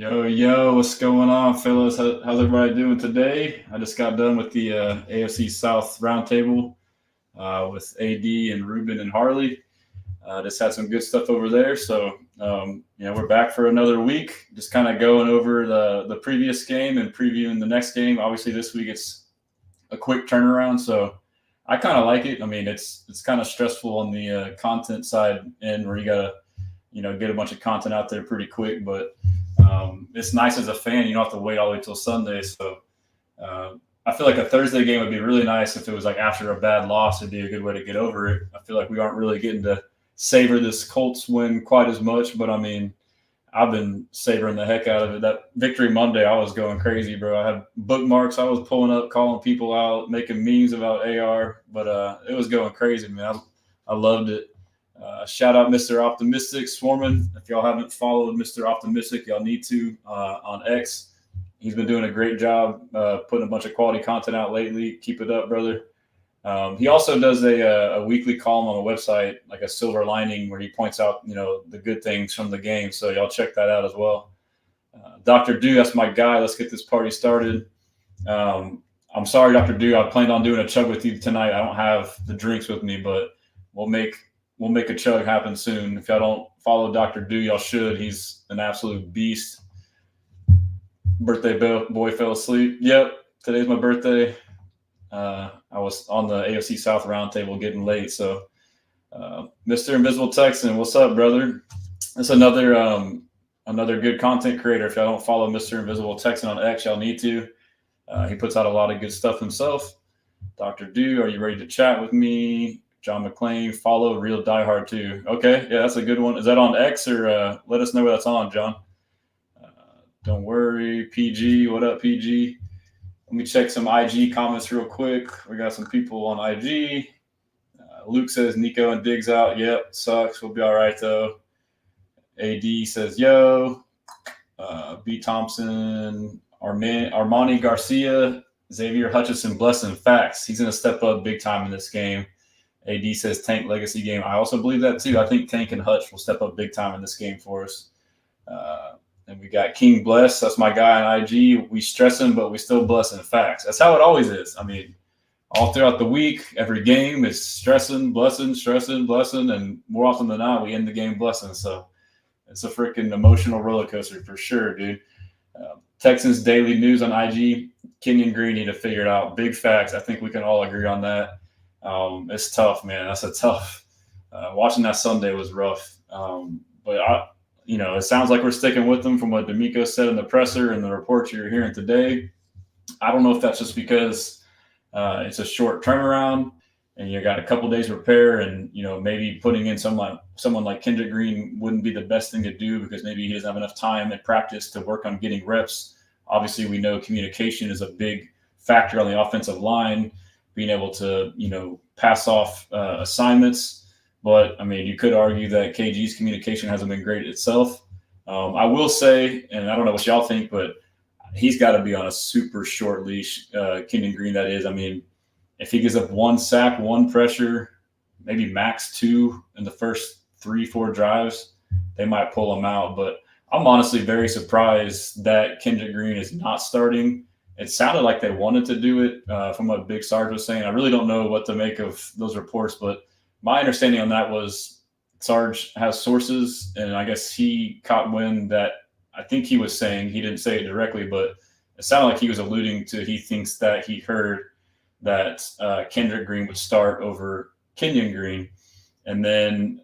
Yo, what's going on, fellas? How's everybody doing today? I just got done with the AFC South roundtable with AD and Ruben and Harley. Just had some good stuff over there. So, we're back for another week. Just kind of going over the previous game and previewing the next game. Obviously, this week it's a quick turnaround, so I kind of like it. I mean, it's kind of stressful on the content side end where you gotta get a bunch of content out there pretty quick, but it's nice as a fan. You don't have to wait all the way till Sunday. So I feel like a Thursday game would be really nice if it was like after a bad loss. It'd be a good way to get over it. I feel like we aren't really getting to savor this Colts win quite as much, but I mean, I've been savoring the heck out of it. That victory Monday, I was going crazy, bro. I had bookmarks. I was pulling up, calling people out, making memes about AR, but it was going crazy, man. I loved it. Shout out Mr. Optimistic Swarman. If y'all haven't followed Mr. Optimistic, y'all need to on X. He's been doing a great job putting a bunch of quality content out lately. Keep it up, brother. He also does a weekly column on the website, like a silver lining, where he points out the good things from the game. So y'all check that out as well. Dr. Do, that's my guy. Let's get this party started. I'm sorry, Dr. Do. I planned on doing a chug with you tonight. I don't have the drinks with me, but we'll make a chug happen soon. If y'all don't follow Dr. Do, y'all should. He's an absolute beast. Birthday boy fell asleep. Yep, today's my birthday. I was on the AFC South roundtable getting late. So, Mr. Invisible Texan, what's up, brother? That's another good content creator. If y'all don't follow Mr. Invisible Texan on X, y'all need to. He puts out a lot of good stuff himself. Dr. Do, are you ready to chat with me? John McClain, follow Real Diehard too. Okay, yeah, that's a good one. Is that on X or let us know where that's on, John? Don't worry, PG. What up, PG? Let me check some IG comments real quick. We got some people on IG. Luke says Nico and Diggs out. Yep, sucks. We'll be all right though. AD says yo. B Thompson, Armani Garcia, Xavier Hutchinson, blessing facts. He's gonna step up big time in this game. AD says Tank legacy game. I also believe that too. I think Tank and Hutch will step up big time in this game for us. And we got King Bless. That's my guy on IG. We stressing, but we still blessing facts. That's how it always is. I mean, all throughout the week, every game is stressing, blessing, and more often than not, we end the game blessing. So it's a freaking emotional roller coaster for sure, dude. Texans Daily News on IG. Kenyon Green need to figure it out. Big facts. I think we can all agree on that. It's tough, man. That's a tough. Watching that Sunday was rough. But it sounds like we're sticking with them from what D'Amico said in the presser and the reports you're hearing today. I don't know if that's just because it's a short turnaround and you got a couple days to prepare, and maybe putting in someone like Kendrick Green wouldn't be the best thing to do because maybe he doesn't have enough time and practice to work on getting reps. Obviously, we know communication is a big factor on the offensive line, being able to pass off assignments. But, I mean, you could argue that KG's communication hasn't been great itself. I will say, and I don't know what y'all think, but he's got to be on a super short leash, Kenyon Green, that is. I mean, if he gives up one sack, one pressure, maybe max two in the first 3-4 drives, they might pull him out. But I'm honestly very surprised that Kendrick Green is not starting. It sounded like they wanted to do it from what Big Sarge was saying. I really don't know what to make of those reports, but my understanding on that was Sarge has sources, and I guess he caught wind that I think he was saying, he didn't say it directly, but it sounded like he was alluding to he thinks that he heard that Kendrick Green would start over Kenyon Green. And then,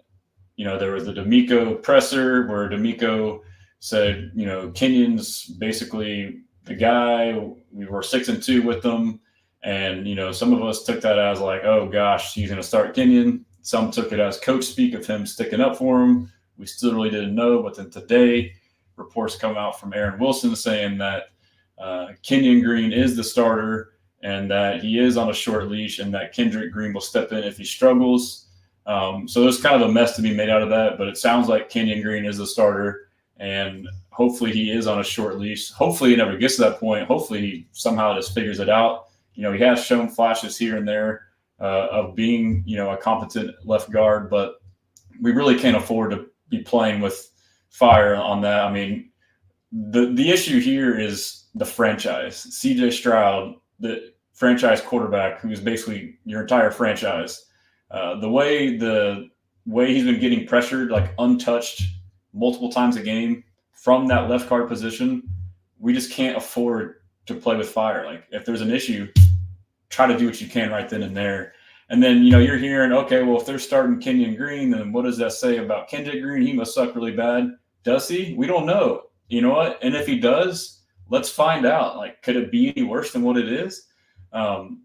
there was the D'Amico presser where D'Amico said, Kenyon's basically the guy. We were 6-2 with them. And, some of us took that as like, oh, gosh, he's going to start Kenyon. Some took it as coach speak of him sticking up for him. We still really didn't know. But then today, reports come out from Aaron Wilson saying that Kenyon Green is the starter and that he is on a short leash and that Kendrick Green will step in if he struggles. So there's kind of a mess to be made out of that. But it sounds like Kenyon Green is the starter. And hopefully he is on a short leash. Hopefully he never gets to that point. Hopefully he somehow just figures it out. He has shown flashes here and there of being, a competent left guard, but we really can't afford to be playing with fire on that. I mean, the issue here is the franchise. CJ Stroud, the franchise quarterback, who is basically your entire franchise. The way he's been getting pressured, like untouched multiple times a game from that left guard position, we just can't afford to play with fire. Like if there's an issue, try to do what you can right then and there. And then, you're hearing, okay, well, if they're starting Kenyon Green, then what does that say about Kendrick Green? He must suck really bad. Does he? We don't know. You know what? And if he does, let's find out. Like, could it be any worse than what it is?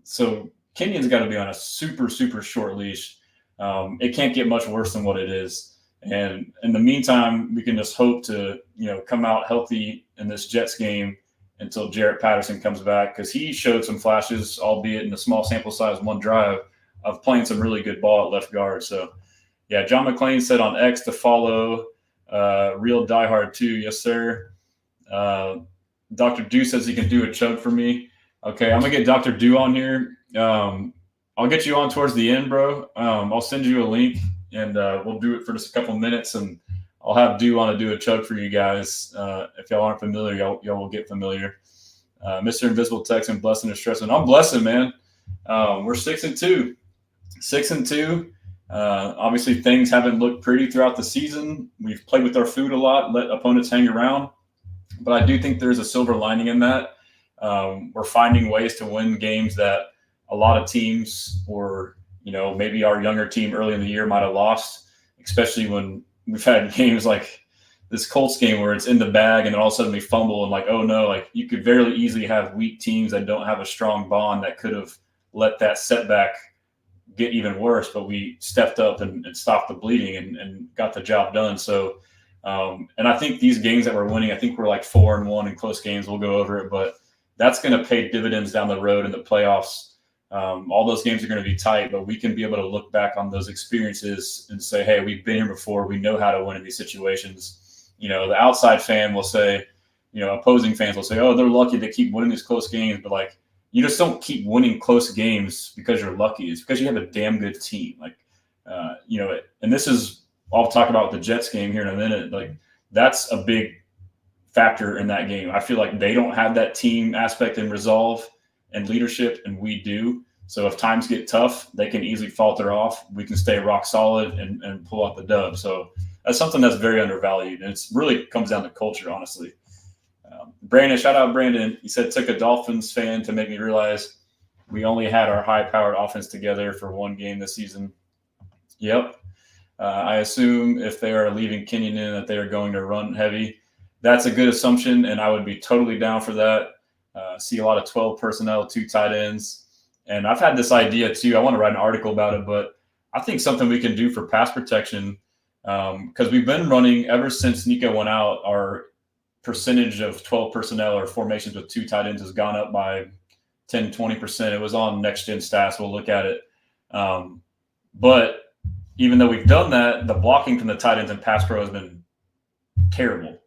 So Kenyon's got to be on a super, super short leash. It can't get much worse than what it is. And in the meantime, we can just hope to, come out healthy in this Jets game until Jarrett Patterson comes back, because he showed some flashes, albeit in a small sample size, one drive, of playing some really good ball at left guard. So, yeah, John McClain said on X to follow Real Diehard too. Yes, sir. Dr. Dew says he can do a chug for me. Okay, I'm going to get Dr. Dew on here. I'll get you on towards the end, bro. I'll send you a link, and we'll do it for just a couple minutes, and I'll have Dew on to do a chug for you guys. If y'all aren't familiar, y'all will get familiar. Mr. Invisible Texan, blessing and stressing. I'm blessing, man. We're 6-2. 6-2. Obviously, things haven't looked pretty throughout the season. We've played with our food a lot, let opponents hang around. But I do think there's a silver lining in that. We're finding ways to win games that a lot of teams, or maybe our younger team early in the year, might have lost, especially when we've had games like this Colts game where it's in the bag and then all of a sudden we fumble and like, oh no, like you could very easily have weak teams that don't have a strong bond that could have let that setback get even worse, but we stepped up and stopped the bleeding and got the job done. So, and I think these games that we're winning, I think we're like 4-1 in close games. We'll go over it, but that's going to pay dividends down the road in the playoffs. All those games are going to be tight, but we can be able to look back on those experiences and say, hey, we've been here before. We know how to win in these situations. The outside fan will say, opposing fans will say, oh, they're lucky to keep winning these close games. But like, you just don't keep winning close games because you're lucky. It's because you have a damn good team. Like, and this is, I'll talk about the Jets game here in a minute. Like, that's a big factor in that game. I feel like they don't have that team aspect and resolve and leadership, and we do. So if times get tough, they can easily falter off. We can stay rock solid and pull out the dub. So that's something that's very undervalued, and it's really comes down to culture, honestly. Brandon, shout out Brandon. He said, took a Dolphins fan to make me realize we only had our high-powered offense together for one game this season. Yep. I assume if they are leaving Kenyon in that they are going to run heavy. That's a good assumption, and I would be totally down for that. See a lot of 12 personnel, 2 tight ends. And I've had this idea too. I want to write an article about it, but I think something we can do for pass protection, because we've been running ever since Nico went out, our percentage of 12 personnel or formations with 2 tight ends has gone up by 10, 20%. It was on Next Gen Stats. We'll look at it. But even though we've done that, the blocking from the tight ends and pass pro has been terrible.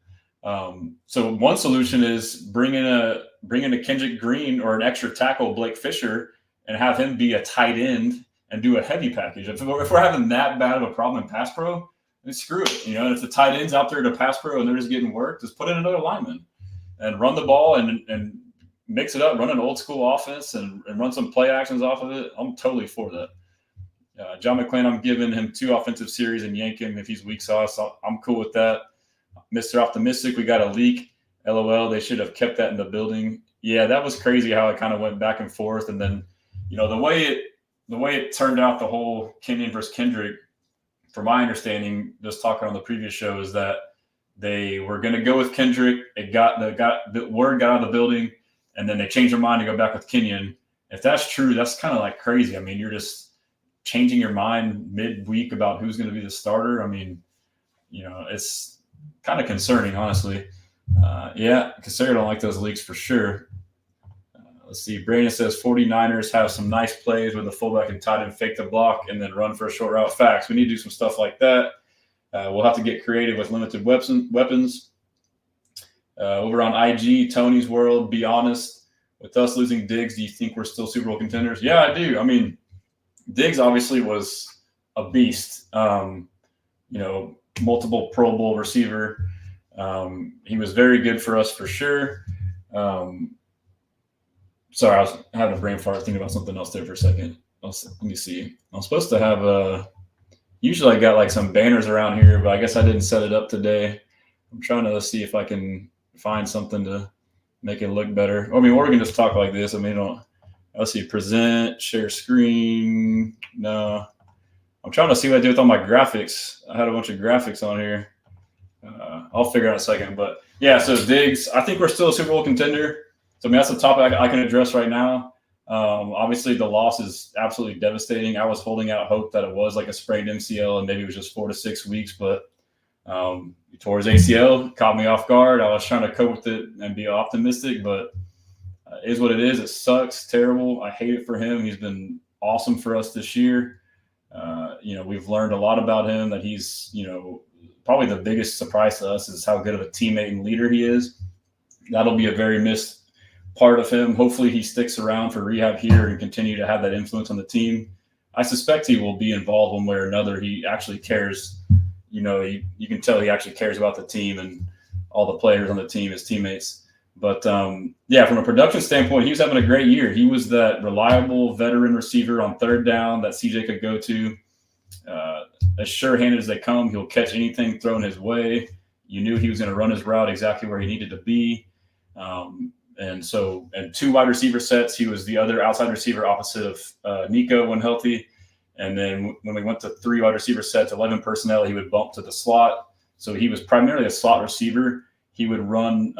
So one solution is bring in a Kendrick Green or an extra tackle, Blake Fisher, and have him be a tight end and do a heavy package. If we're having that bad of a problem in pass pro, then screw it. If the tight end's out there to pass pro and they're just getting work, just put in another lineman and run the ball and mix it up, run an old school offense and run some play actions off of it. I'm totally for that. John McClain, I'm giving him 2 offensive series and yank him if he's weak sauce. I'm cool with that. Mr. Optimistic, we got a leak. LOL, they should have kept that in the building. Yeah, that was crazy how it kind of went back and forth. And then, the way it turned out, the whole Kenyon versus Kendrick, from my understanding, just talking on the previous show, is that they were going to go with Kendrick. The word got out of the building, and then they changed their mind to go back with Kenyon. If that's true, that's kind of like crazy. I mean, you're just changing your mind midweek about who's going to be the starter. I mean, it's kind of concerning, honestly. Yeah, Casero don't like those leaks for sure. Let's see. Brandon says 49ers have some nice plays where the fullback and tight end fake the block and then run for a short route. Facts. We need to do some stuff like that. We'll have to get creative with limited weapons. Over on IG, Tony's World, be honest. With us losing Diggs, do you think we're still Super Bowl contenders? Yeah, I do. I mean, Diggs obviously was a beast. Multiple Pro Bowl receiver. He was very good for us for sure. Sorry, I was having a brain fart thinking about something else there for a second. Let me see. I'm supposed to have usually I got like some banners around here, but I guess I didn't set it up today. I'm trying to see if I can find something to make it look better. I mean, or we can just talk like this. I mean, let's see, present, share screen. No, I'm trying to see what I do with all my graphics. I had a bunch of graphics on here. I'll figure out in a second. But yeah, so Diggs, I think we're still a Super Bowl contender. So I mean, that's a topic I can address right now. Obviously, the loss is absolutely devastating. I was holding out hope that it was like a sprained MCL and maybe it was just 4 to 6 weeks, but he tore his ACL, caught me off guard. I was trying to cope with it and be optimistic, but it is what it is. It sucks, terrible. I hate it for him. He's been awesome for us this year. We've learned a lot about him, that he's, probably the biggest surprise to us is how good of a teammate and leader he is. That'll be a very missed part of him. Hopefully he sticks around for rehab here and continue to have that influence on the team. I suspect he will be involved one way or another. He actually cares. You can tell he actually cares about the team and all the players on the team, his teammates. But, from a production standpoint, he was having a great year. He was that reliable veteran receiver on third down that CJ could go to. As sure-handed as they come, he'll catch anything thrown his way. You knew he was going to run his route exactly where he needed to be. And 2 wide receiver sets, he was the other outside receiver opposite of Nico when healthy. And then when we went to 3 wide receiver sets, 11 personnel, he would bump to the slot. So he was primarily a slot receiver. He would run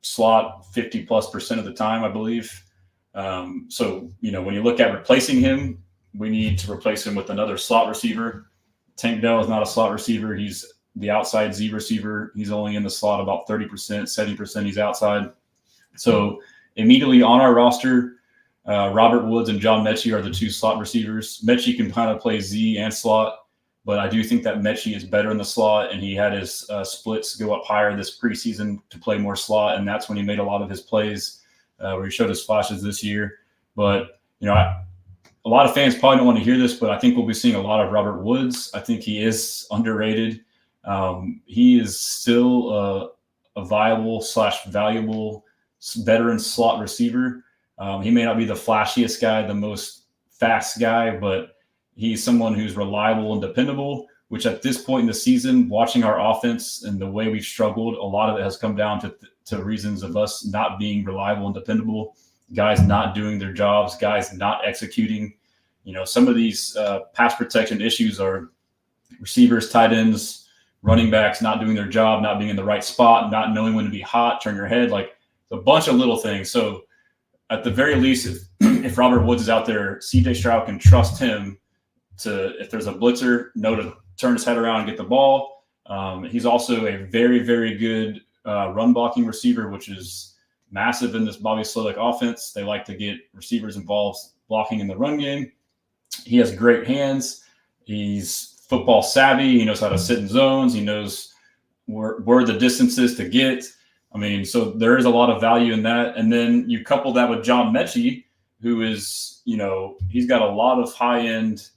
slot 50+% of the time, I believe. When you look at replacing him, we need to replace him with another slot receiver. Tank Dell is not a slot receiver. He's the outside Z receiver. He's only in the slot about 30%, 70% he's outside. So immediately on our roster, Robert Woods and John Mechie are the 2 slot receivers. Mechie can kind of play Z and slot, but I do think that Mechie is better in the slot, and he had his splits go up higher this preseason to play more slot, and that's when he made a lot of his plays where he showed his flashes this year. But, a lot of fans probably don't want to hear this, but I think we'll be seeing a lot of Robert Woods. I think he is underrated. He is still a viable / valuable veteran slot receiver. He may not be the flashiest guy, the most fast guy, but he's someone who's reliable and dependable, which at this point in the season, watching our offense and the way we've struggled, a lot of it has come down to reasons of us not being reliable and dependable, guys not doing their jobs, guys not executing. Some of these pass protection issues are receivers, tight ends, running backs not doing their job, not being in the right spot, not knowing when to be hot, turn your head, like a bunch of little things. So at the very least, if Robert Woods is out there, CJ Stroud can trust him to, if there's a blitzer, know to turn his head around and get the ball. He's also a very, very good run blocking receiver, which is massive in this Bobby Slowick offense. They like to get receivers involved blocking in the run game. He has great hands. He's football savvy. He knows how to sit in zones. He knows where the distance is to get. I mean, so there is a lot of value in that. And then you couple that with John Mechie, who is, he's got a lot of high-end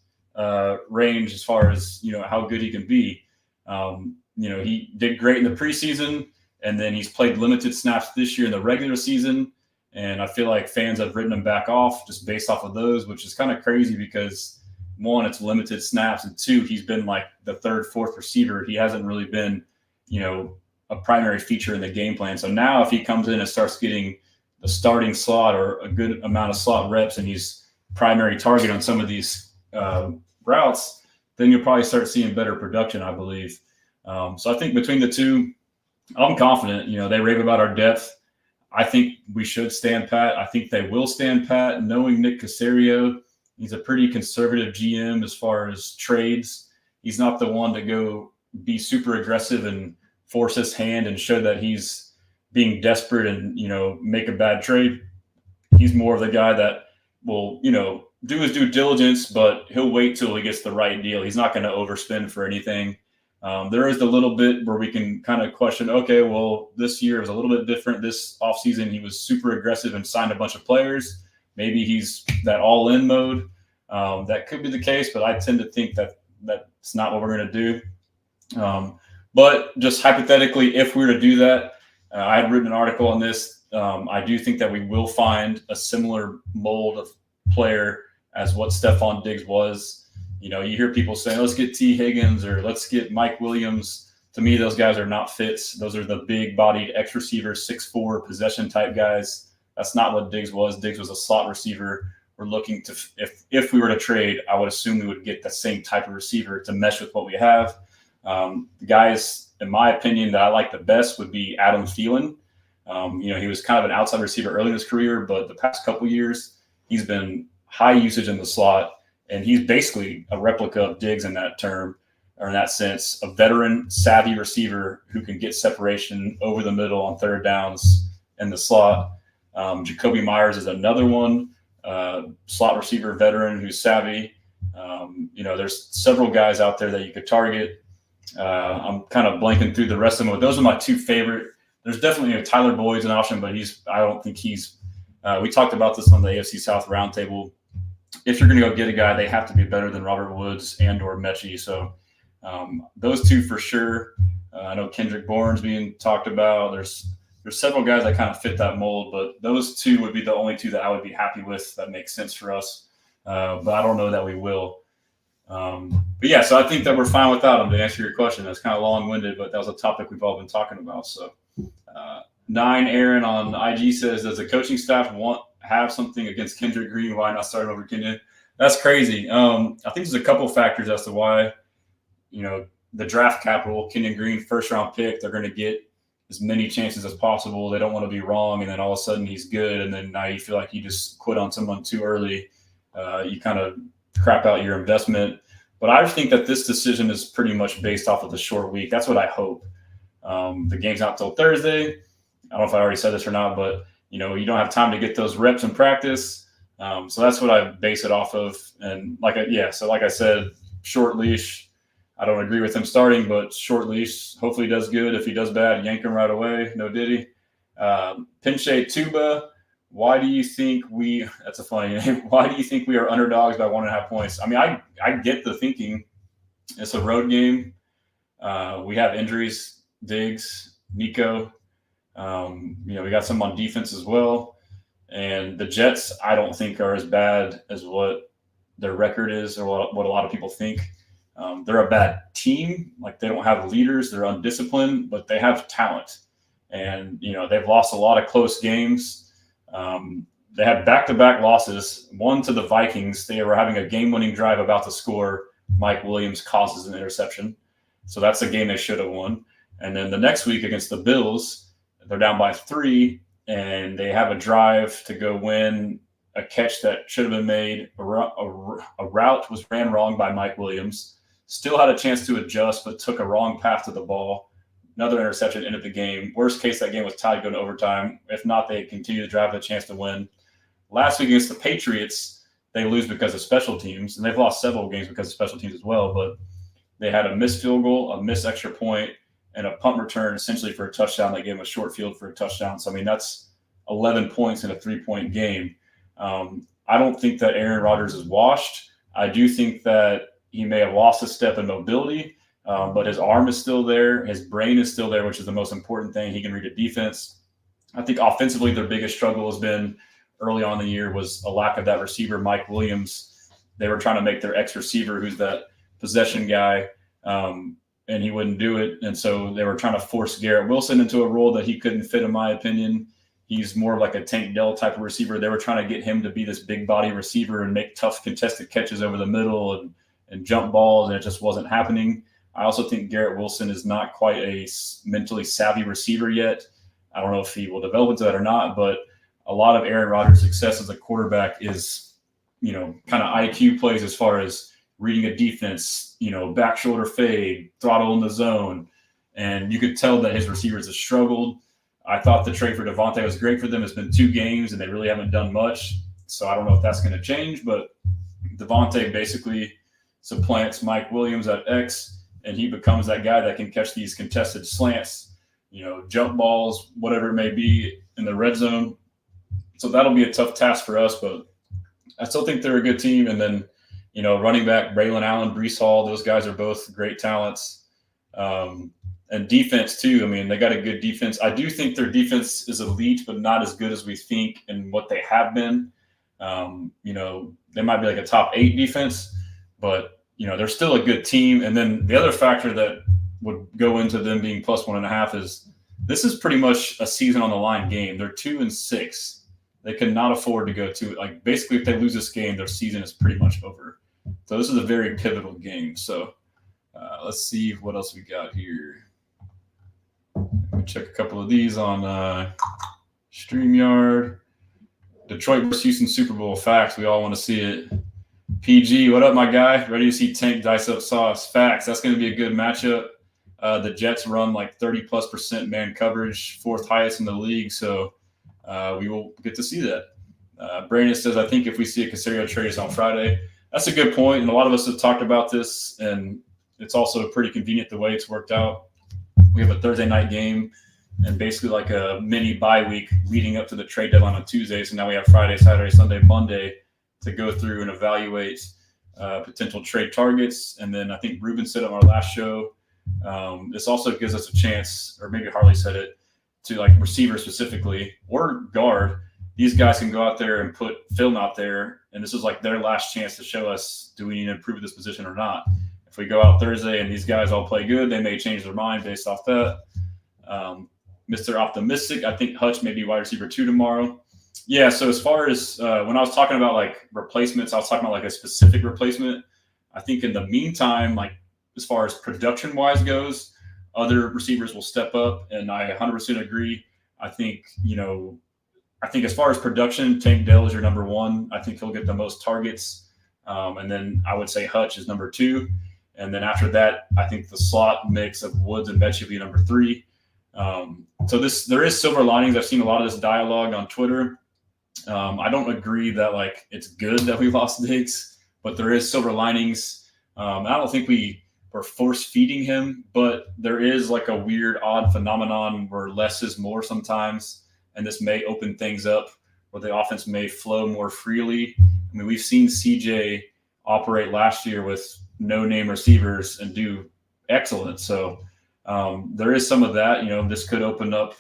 range as far as, how good he can be. He did great in the preseason, and then he's played limited snaps this year in the regular season. And I feel like fans have written him back off just based off of those, which is kind of crazy because, 1, it's limited snaps, and 2, he's been like the 3rd, 4th receiver. He hasn't really been, a primary feature in the game plan. So now if he comes in and starts getting the starting slot or a good amount of slot reps and he's primary target on some of these routes, then you'll probably start seeing better production, I believe. So I think between the 2, I'm confident. They rave about our depth. I think we should stand pat. I think they will stand pat. Knowing Nick Caserio, he's a pretty conservative GM as far as trades. He's not the one to go be super aggressive and force his hand and show that he's being desperate and, make a bad trade. He's more of the guy that will, do his due diligence, but he'll wait till he gets the right deal. He's not going to overspend for anything. There is a little bit where we can kind of question, okay, well, this year was a little bit different. This offseason, he was super aggressive and signed a bunch of players. Maybe he's that all-in mode. That could be the case, but I tend to think that that's not what we're going to do. But just hypothetically, if we were to do that, I had written an article on this. I do think that we will find a similar mold of player as what Stephon Diggs was. You know, you hear people saying, let's get T. Higgins or let's get Mike Williams. To me, those guys are not fits. Those are the big-bodied X receivers, 6'4", possession-type guys. That's not what Diggs was. Diggs was a slot receiver. We're looking to, if we were to trade, I would assume we would get the same type of receiver to mesh with what we have. The guys, in my opinion, that I like the best would be Adam Thielen. You know, he was kind of an outside receiver early in his career, but the past couple years, he's been high usage in the slot, and he's basically a replica of Diggs in that term, or in that sense, a veteran, savvy receiver who can get separation over the middle on third downs in the slot. Jacoby Myers is another one, slot receiver veteran who's savvy. You know, there's several guys out there that you could target. I'm kind of blanking through the rest of them, but those are my two favorite. There's definitely Tyler Boyd's an option, but I don't think he's we talked about this on the AFC South roundtable. If you're going to go get a guy, they have to be better than Robert Woods and or Mechie. So those two for sure. I know Kendrick Bourne's being talked about. There's several guys that kind of fit that mold, but those two would be the only two that I would be happy with that makes sense for us. But I don't know that we will. But yeah, so I think that we're fine without them, to answer your question. That's kind of long-winded, but that was a topic we've all been talking about. So 9 Aaron on IG says, does the coaching staff have something against Kendrick Green? Why not start him over Kenyon? That's crazy. I think there's a couple factors as to why, you know, the draft capital, Kenyon Green, first-round pick, they're going to get as many chances as possible. They don't want to be wrong, and then all of a sudden he's good, and then now you feel like you just quit on someone too early. You kind of crap out your investment. But I think that this decision is pretty much based off of the short week. That's what I hope. The game's not till Thursday. I don't know if I already said this or not, but, you know, you don't have time to get those reps in practice. So that's what I base it off of. And like I said, short leash. I don't agree with him starting, but short leash. Hopefully he does good. If he does bad, yank him right away. No diddy. Pinche Tuba. Why do you think that's a funny name. Why do you think we are underdogs by 1.5 points? I mean, I get the thinking. It's a road game. We have injuries, Diggs, Nico. You know, we got some on defense as well. And the Jets, I don't think are as bad as what their record is or what a lot of people think. They're a bad team. Like, they don't have leaders. They're undisciplined, but they have talent. And, you know, they've lost a lot of close games. They had back-to-back losses, one to the Vikings. They were having a game-winning drive about to score. Mike Williams causes an interception. So that's a game they should have won. And then the next week against the Bills, they're down by 3, and they have a drive to go win a catch that should have been made. A route was ran wrong by Mike Williams. Still had a chance to adjust, but took a wrong path to the ball. Another interception ended the game. Worst case, that game was tied going to overtime. If not, they continue to drive a chance to win. Last week against the Patriots, they lose because of special teams, and they've lost several games because of special teams as well. But they had a missed field goal, a missed extra point, and a punt return essentially for a touchdown. They gave them a short field for a touchdown. So, I mean, that's 11 points in a 3-point game. I don't think that Aaron Rodgers is washed. I do think that he may have lost a step in mobility. But his arm is still there. His brain is still there, which is the most important thing. He can read a defense. I think offensively, their biggest struggle has been early on in the year was a lack of that receiver, Mike Williams. They were trying to make their ex receiver, who's that possession guy, and he wouldn't do it. And so they were trying to force Garrett Wilson into a role that he couldn't fit, in my opinion. He's more like a Tank Dell type of receiver. They were trying to get him to be this big body receiver and make tough contested catches over the middle and jump balls, and it just wasn't happening. I also think Garrett Wilson is not quite a mentally savvy receiver yet. I don't know if he will develop into that or not, but a lot of Aaron Rodgers' success as a quarterback is, you know, kind of IQ plays as far as reading a defense, you know, back shoulder fade, throttle in the zone. And you could tell that his receivers have struggled. I thought the trade for Devontae was great for them. It's been 2 games, and they really haven't done much. So I don't know if that's going to change, but Devontae basically supplants Mike Williams at X, and he becomes that guy that can catch these contested slants, you know, jump balls, whatever it may be in the red zone. So that'll be a tough task for us, but I still think they're a good team. And then, you know, running back Braylon Allen, Breece Hall, those guys are both great talents. And defense too. I mean, they got a good defense. I do think their defense is elite, but not as good as we think and what they have been. They might be like a top 8 defense, but they're still a good team. And then the other factor that would go into them being plus 1.5 is this is pretty much a season on the line game. They're 2-6. They cannot afford to go to like basically if they lose this game, their season is pretty much over. So this is a very pivotal game. So let's see what else we got here. Let me check a couple of these on StreamYard. Detroit versus Houston Super Bowl facts. We all want to see it. PG, what up, my guy? Ready to see Tank dice up sauce. Facts. That's going to be a good matchup. The Jets run like 30+% man coverage, 4th highest in the league. So we will get to see that. Brandon says, I think if we see a Caserio trade is on Friday. That's a good point. And a lot of us have talked about this. And it's also pretty convenient the way it's worked out. We have a Thursday night game and basically like a mini bye week leading up to the trade deadline on Tuesday. So now we have Friday, Saturday, Sunday, Monday to go through and evaluate potential trade targets. And then I think Ruben said on our last show, this also gives us a chance, or maybe Harley said it, to like receiver specifically or guard. These guys can go out there and put film out there. And this is like their last chance to show us, do we need to improve this position or not? If we go out Thursday and these guys all play good, they may change their mind based off that. Mr. Optimistic, I think Hutch may be wide receiver 2 tomorrow. Yeah, so as far as when I was talking about like replacements, I was talking about like a specific replacement. I think in the meantime, like as far as production-wise goes, other receivers will step up, and I 100% agree. I think as far as production, Tank Dell is your number 1. I think he'll get the most targets, and then I would say Hutch is number 2. And then after that, I think the slot mix of Woods and Metchie will be number 3. So there is silver linings. I've seen a lot of this dialogue on Twitter. I don't agree that like it's good that we lost Diggs, but there is silver linings. I don't think we were force feeding him, but there is like a weird, odd phenomenon where less is more sometimes, and this may open things up where the offense may flow more freely. I mean, we've seen CJ operate last year with no-name receivers and do excellent. So there is some of that. This could open up.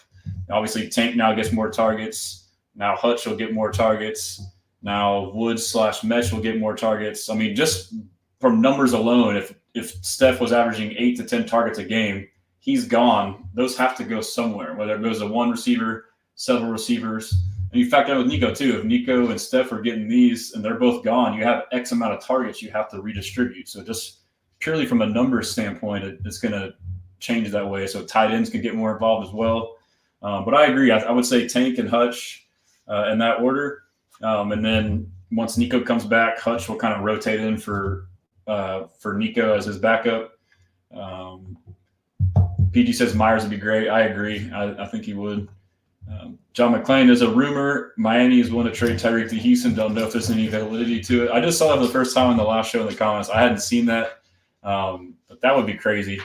Obviously, Tank now gets more targets. Now Hutch will get more targets. Now Woods/Mesh will get more targets. I mean, just from numbers alone, if Steph was averaging 8 to 10 targets a game, he's gone. Those have to go somewhere, whether it goes to one receiver, several receivers. And you factor that with Nico too. If Nico and Steph are getting these and they're both gone, you have X amount of targets you have to redistribute. So just purely from a numbers standpoint, it's going to change that way. So tight ends can get more involved as well. But I agree. I would say Tank and Hutch in that order. And then once Nico comes back, Hutch will kind of rotate in for Nico as his backup. PG says Myers would be great. I agree. I think he would. John McClain, there's a rumor Miami is willing to trade Tyreek to Houston. Don't know if there's any validity to it. I just saw it for the first time in the last show in the comments. I hadn't seen that, but that would be crazy.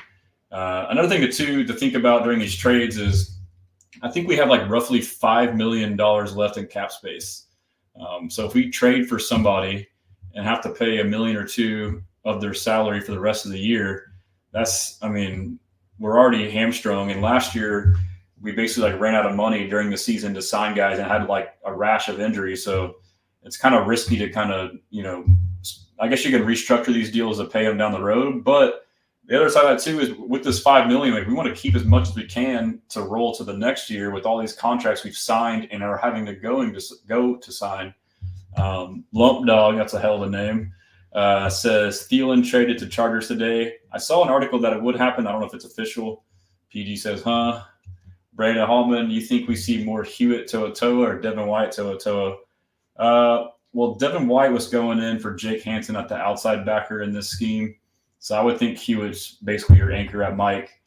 Another thing to think about during these trades is I think we have like roughly $5 million left in cap space. So if we trade for somebody and have to pay $1 million or $2 million of their salary for the rest of the year, we're already hamstrung. And last year we basically like ran out of money during the season to sign guys and had like a rash of injuries. So it's kind of risky to kind of, I guess you can restructure these deals to pay them down the road. But the other side of that too is with this $5 million, like we want to keep as much as we can to roll to the next year with all these contracts we've signed and are having to go to sign. Lump Dog, that's a hell of a name, says Thielen traded to Chargers today. I saw an article that it would happen. I don't know if it's official. PG says, huh? Brandon Hallman, you think we see more Hewitt Toa or Devin White Toa? Well, Devin White was going in for Jake Hansen at the outside backer in this scheme. So I would think Hewitt's basically your anchor at Mike,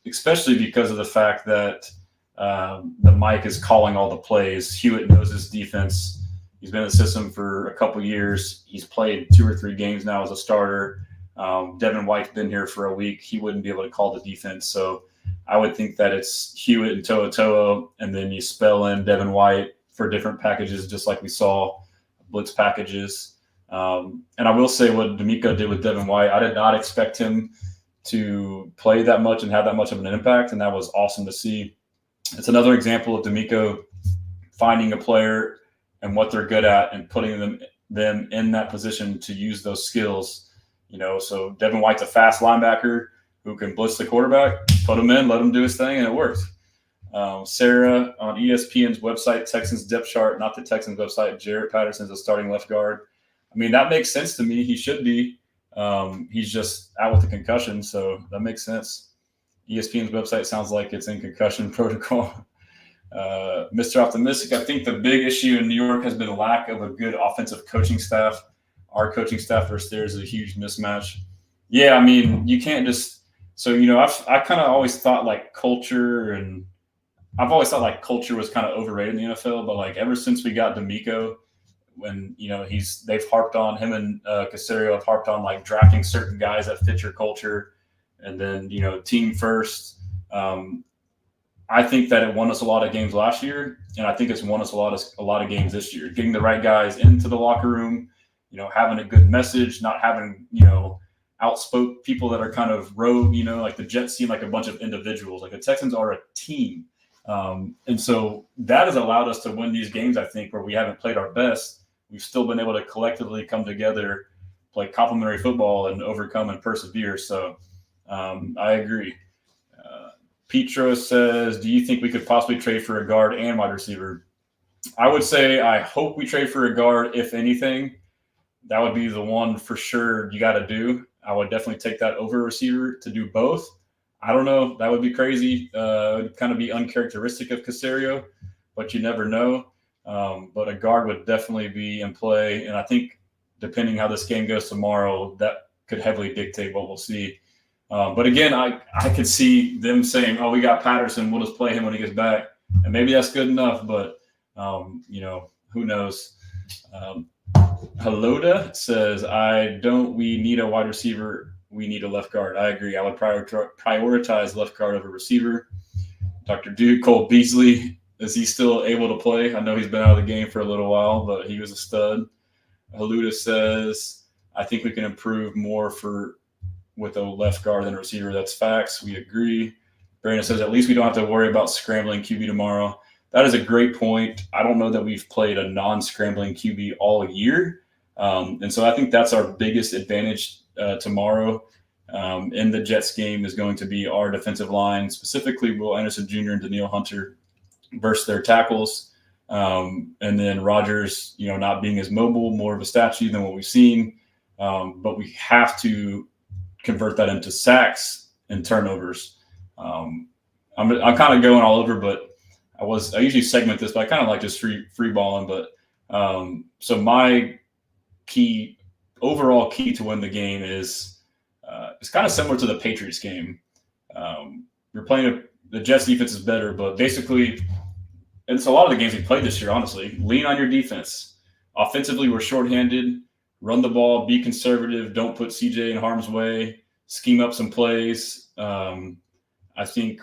especially because of the fact that the Mike is calling all the plays. Hewitt knows his defense. He's been in the system for a couple years. He's played 2 or 3 games now as a starter. Devin White's been here for a week. He wouldn't be able to call the defense. So I would think that it's Hewitt and Toa, and then you spell in Devin White for different packages, just like we saw blitz packages. And I will say what D'Amico did with Devin White, I did not expect him to play that much and have that much of an impact, and that was awesome to see. It's another example of D'Amico finding a player and what they're good at and putting them in that position to use those skills. So Devin White's a fast linebacker who can blitz the quarterback, put him in, let him do his thing, and it works. Sarah on ESPN's website, Texans depth chart, not the Texans website, Jarrett Patterson's a starting left guard. I mean, that makes sense to me. He should be. He's just out with a concussion, so that makes sense. ESPN's website sounds like it's in concussion protocol. Mr. Optimistic, I think the big issue in New York has been a lack of a good offensive coaching staff. Our coaching staff versus theirs is a huge mismatch. Yeah, I mean, you can't just – so, I kind of always thought like culture and – I've always thought like culture was kind of overrated in the NFL, but like ever since we got D'Amico, when they've harped on him and Caserio have harped on like drafting certain guys that fit your culture, and then team first. I think that it won us a lot of games last year, and I think it's won us a lot of games this year. Getting the right guys into the locker room, having a good message, not having outspoke people that are kind of rogue. Like the Jets seem like a bunch of individuals. Like the Texans are a team. And so that has allowed us to win these games, I think, where we haven't played our best. We've still been able to collectively come together, play complementary football, and overcome and persevere. So I agree. Petro says, do you think we could possibly trade for a guard and wide receiver? I would say I hope we trade for a guard, if anything. That would be the one for sure you got to do. I would definitely take that over a receiver to do both. I don't know. That would be crazy. It would kind of be uncharacteristic of Caserio, but you never know. But a guard would definitely be in play. And I think depending how this game goes tomorrow, that could heavily dictate what we'll see. But again, I could see them saying, oh, we got Patterson. We'll just play him when he gets back. And maybe that's good enough, but, who knows? Heloda says, we need a wide receiver. We need a left guard. I agree. I would prioritize left guard over receiver. Dr. Duke, Cole Beasley, is he still able to play? I know he's been out of the game for a little while, but he was a stud. Haluda says, I think we can improve more with a left guard than a receiver. That's facts. We agree. Brandon says, at least we don't have to worry about scrambling QB tomorrow. That is a great point. I don't know that we've played a non-scrambling QB all year. And so I think that's our biggest advantage tomorrow in the Jets game is going to be our defensive line, specifically Will Anderson Jr. and Daniil Hunter versus their tackles. And then Rodgers, not being as mobile, more of a statue than what we've seen. But we have to convert that into sacks and turnovers. I'm kind of going all over, but I usually segment this, but I kind of like just free balling. But so my overall key to win the game is it's kind of similar to the Patriots game. You're playing the Jets defense is better, but basically it's a lot of the games we played this year, honestly. Lean on your defense. Offensively, we're shorthanded. Run the ball, be conservative, don't put CJ in harm's way, scheme up some plays. I think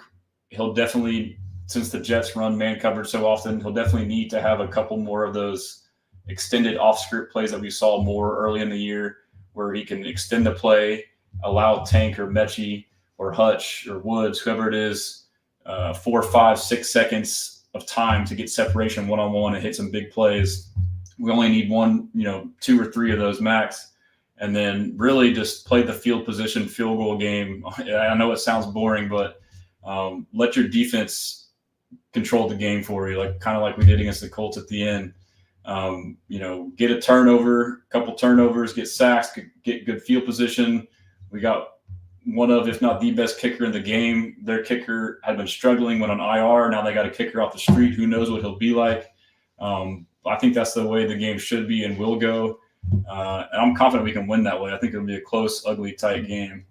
he'll definitely, since the Jets run man coverage so often, he'll definitely need to have a couple more of those extended off-script plays that we saw more early in the year where he can extend the play, allow Tank or Mechie or Hutch or Woods, whoever it is, 4, 5, 6 seconds of time to get separation one-on-one and hit some big plays. We only need 1, 2 or 3 of those max, and then really just play the field position field goal game. I know it sounds boring, but let your defense control the game for you, kind of like we did against the Colts at the end. Get a turnover, a couple turnovers, get sacks, get good field position. We got one of, if not the best kicker in the game. Their kicker had been struggling, went on IR. Now they got a kicker off the street. Who knows what he'll be like? I think that's the way the game should be and will go. And I'm confident we can win that way. I think it'll be a close, ugly, tight game.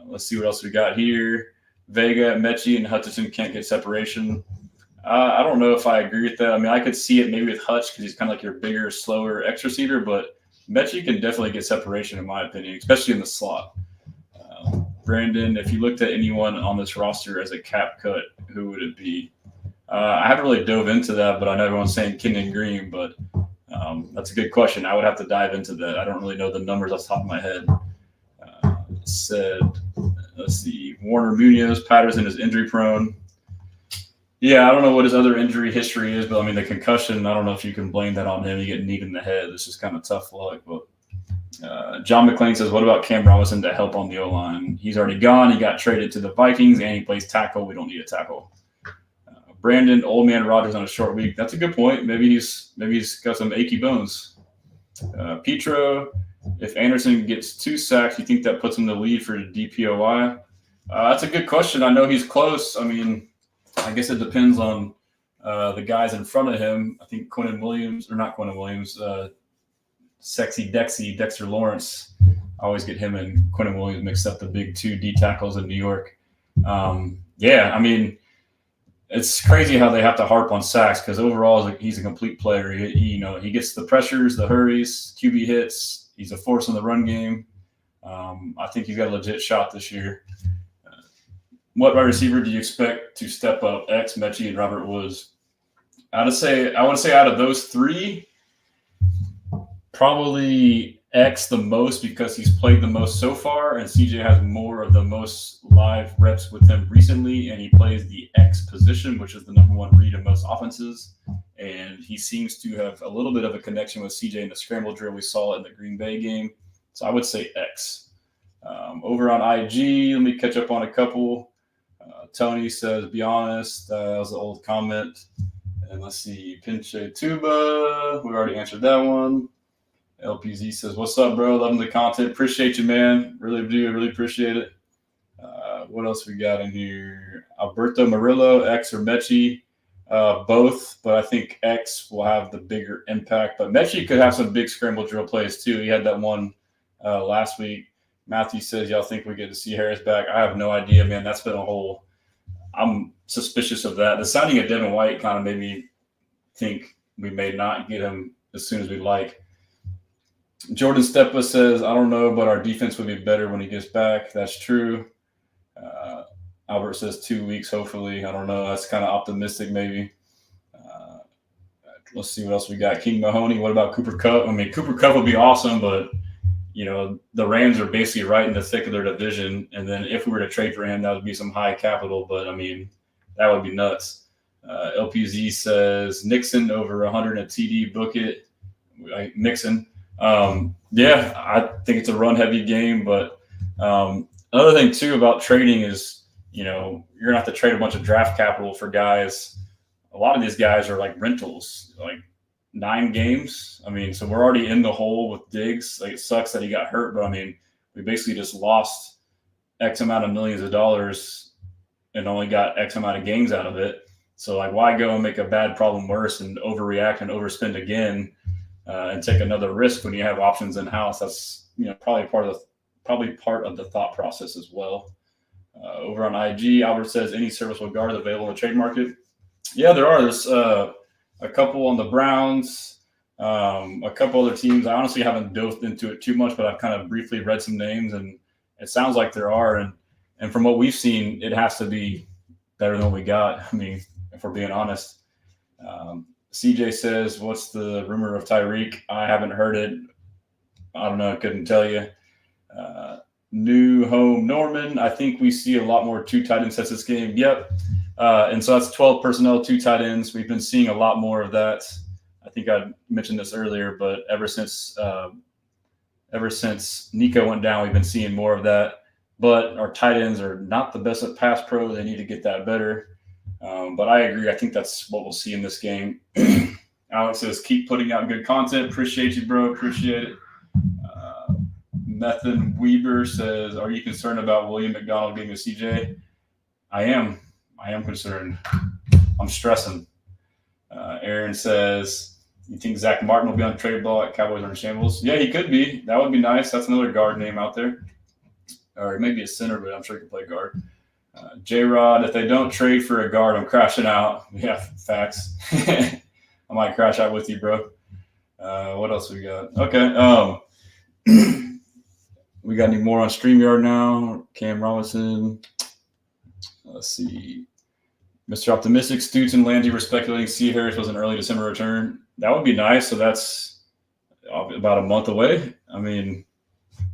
Let's see what else we got here. Vega, Mechie, and Hutchinson can't get separation. I don't know if I agree with that. I mean, I could see it maybe with Hutch because he's kind of like your bigger, slower X receiver, but Mechie can definitely get separation in my opinion, especially in the slot. Brandon, if you looked at anyone on this roster as a cap cut, who would it be? I haven't really dove into that, but I know everyone's saying Kenyon Green, but that's a good question. I would have to dive into that. I don't really know the numbers off the top of my head. Let's see. Warner Munoz, Patterson is injury prone. Yeah, I don't know what his other injury history is, but I mean the concussion. I don't know if you can blame that on him. You get kneed in the head. It's just kind of tough luck. But John McClain says, "What about Cam Robinson to help on the O line? He's already gone. He got traded to the Vikings, and he plays tackle. We don't need a tackle." Brandon, old man Rogers on a short week. That's a good point. Maybe he's got some achy bones. Petro, if Anderson gets 2 sacks, you think that puts him in the lead for the DPOY? That's a good question. I know he's close. I mean, I guess it depends on the guys in front of him. I think Sexy Dexy, Dexter Lawrence. I always get him and Quinnen Williams mixed up, the big 2 D tackles in New York. Yeah, I mean, it's crazy how they have to harp on sacks because overall he's a complete player. He gets the pressures, the hurries, QB hits. He's a force in the run game. I think he's got a legit shot this year. What wide receiver do you expect to step up? X, Mechie, and Robert Woods. I would say out of those 3, probably X the most because he's played the most so far, and CJ has more of the most live reps with him recently, and he plays the X position, which is the number 1 read in most offenses. And he seems to have a little bit of a connection with CJ in the scramble drill. We saw it in the Green Bay game. So I would say X. Over on IG, let me catch up on a couple. Tony says, be honest. That was an old comment. And let's see, Pinche Tuba. We already answered that one. LPZ says, what's up, bro? Loving the content. Appreciate you, man. Really do. Really appreciate it. What else we got in here? Alberto Murillo, X or Mechie. Both, but I think X will have the bigger impact. But Mechie could have some big scramble drill plays, too. He had that one last week. Matthew says, y'all think we get to see Harris back? I have no idea, man. That's been a whole – I'm suspicious of that. The signing of Devin White kind of made me think we may not get him as soon as we'd like. Jordan Stepa says, I don't know, but our defense would be better when he gets back. That's true. Albert says 2 weeks, hopefully. I don't know. That's kind of optimistic, maybe. Let's see what else we got. King Mahoney, what about Cooper Kupp? I mean, Cooper Kupp would be awesome, but, the Rams are basically right in the thick of their division. And then if we were to trade for him, that would be some high capital. But, I mean, that would be nuts. LPZ says Nixon over 100 a TD, book it. Nixon. Yeah, I think it's a run-heavy game. But another thing, too, about trading is, you're going to have to trade a bunch of draft capital for guys. A lot of these guys are like rentals, like 9 games. I mean, so we're already in the hole with Diggs. Like, it sucks that he got hurt, but I mean, we basically just lost X amount of millions of dollars and only got X amount of games out of it. So, like, why go and make a bad problem worse and overreact and overspend again and take another risk when you have options in house? That's probably part of the thought process as well. Over on IG, Albert says, any serviceable guards available in the trade market? Yeah, there are. There's a couple on the Browns, a couple other teams. I honestly haven't dove into it too much, but I've kind of briefly read some names, and it sounds like there are. And from what we've seen, it has to be better than what we got. I mean, if we're being honest. CJ says, what's the rumor of Tyreek? I haven't heard it. I don't know. I couldn't tell you. New home Norman. I think we see a lot more 2 tight end sets this game. Yep. And so that's 12 personnel, 2 tight ends. We've been seeing a lot more of that. I think I mentioned this earlier, but ever since Nico went down, we've been seeing more of that. But our tight ends are not the best at pass pro. They need to get that better. But I agree. I think that's what we'll see in this game. Alex says, keep putting out good content. Appreciate you, bro. Appreciate it. Methan Weber says, are you concerned about William McDonald being a CJ? I am concerned. I'm stressing. Aaron says, you think Zach Martin will be on the trade block? Cowboys are in shambles? Yeah, he could be. That would be nice. That's another guard name out there. Or maybe a center, but I'm sure he can play guard. J-Rod, if they don't trade for a guard, I'm crashing out. Yeah, facts. I might crash out with you, bro. What else we got? Okay. We got any more on StreamYard now? Cam Robinson. Let's see. Mr. Optimistic, Stutes and Landy were speculating C. Harris was an early December return. That would be nice. So that's about a month away. I mean,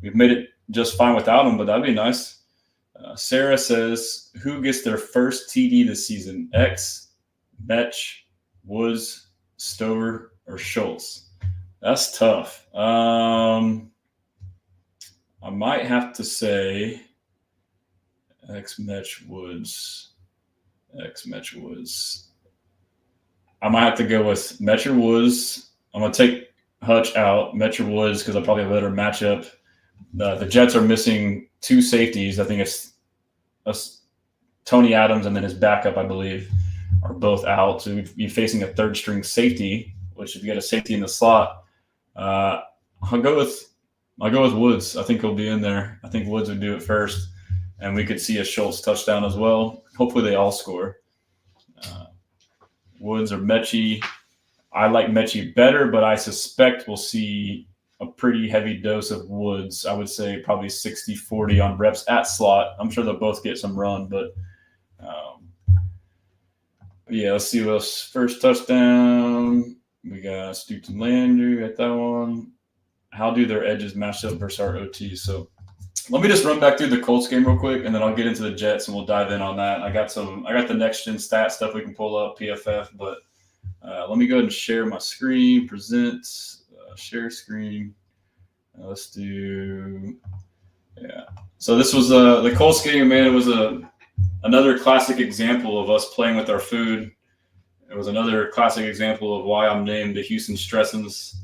we've made it just fine without him, but that'd be nice. Sarah says, who gets their first TD this season? X, Betch, Woods, Stover, or Schultz? That's tough. I might have to say X, Metch, Woods. X, Metch, Woods. I might have to go with Metch or Woods. I'm going to take Hutch out, Metch or Woods, because I'll probably have a better matchup. The Jets are missing 2 safeties. I think it's Tony Adams and then his backup, I believe, are both out. So we'd be facing a third string safety, which if you get a safety in the slot, I'll go with Woods. I think he'll be in there. I think Woods would do it first, and we could see a Schultz touchdown as well. Hopefully they all score. Woods or Mechie. I like Mechie better, but I suspect we'll see a pretty heavy dose of Woods. I would say probably 60-40 on reps at slot. I'm sure they'll both get some run, but yeah, let's see what else. First touchdown. We got Stoops and Landry at that one. How do their edges match up versus our OT? So let me just run back through the Colts game real quick, and then I'll get into the Jets, and we'll dive in on that. I got the next gen stat stuff we can pull up, PFF, but let me go ahead and share my screen, present, share screen. Let's do, yeah. So this was the Colts game, man. It was another classic example of us playing with our food. It was another classic example of why I'm named the Houston Stressans.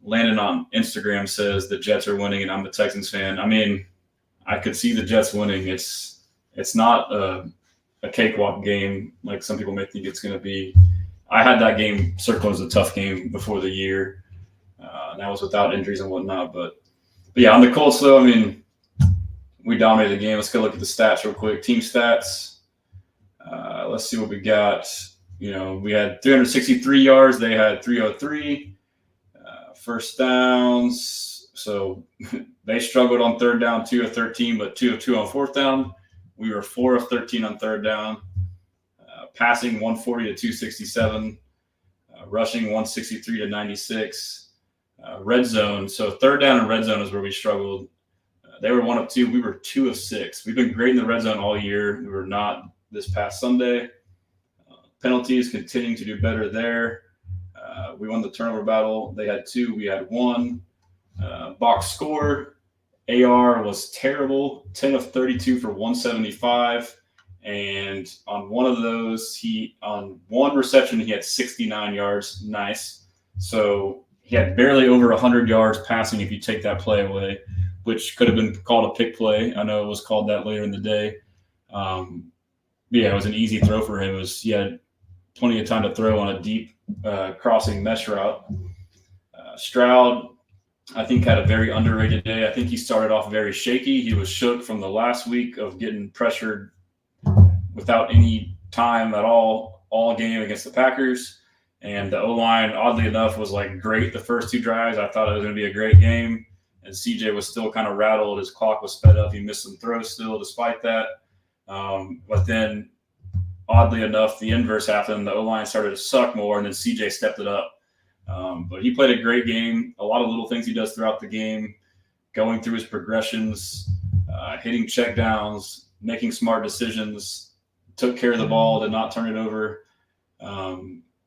Landon on Instagram says the Jets are winning, and I'm a Texans fan. I mean, I could see the Jets winning. It's not a cakewalk game like some people may think it's going to be. I had that game circled as a tough game before the year. That was without injuries and whatnot. But yeah, on the Colts, though, I mean, we dominated the game. Let's go look at the stats real quick. Team stats. Let's see what we got. You know, we had 363 yards. They had 303. First downs. So they struggled on third down, 2 of 13, but 2 of 2 on fourth down. We were 4 of 13 on third down. Passing 140 to 267. Rushing 163 to 96. Red zone. So third down and red zone is where we struggled. They were 1 of 2. We were 2 of 6. We've been great in the red zone all year. We were not this past Sunday. Penalties continuing to do better there. We won the turnover battle. They had 2. We had 1. Box score. AR was terrible. 10 of 32 for 175. And on one of those, on one reception, he had 69 yards. Nice. So he had barely over 100 yards passing if you take that play away, which could have been called a pick play. I know it was called that later in the day. Yeah, it was an easy throw for him. He had plenty of time to throw on a deep crossing mesh route. Stroud, I think, had a very underrated day. I think he started off very shaky. He was shook from the last week of getting pressured without any time at all game against the Packers. And the O-line, oddly enough, was like great the first 2 drives. I thought it was going to be a great game. And CJ was still kind of rattled. His clock was sped up. He missed some throws still despite that. But then, oddly enough, the inverse happened. The O-line started to suck more, and then CJ stepped it up. But he played a great game. A lot of little things he does throughout the game, going through his progressions, hitting checkdowns, making smart decisions, took care of the ball, did not turn it over.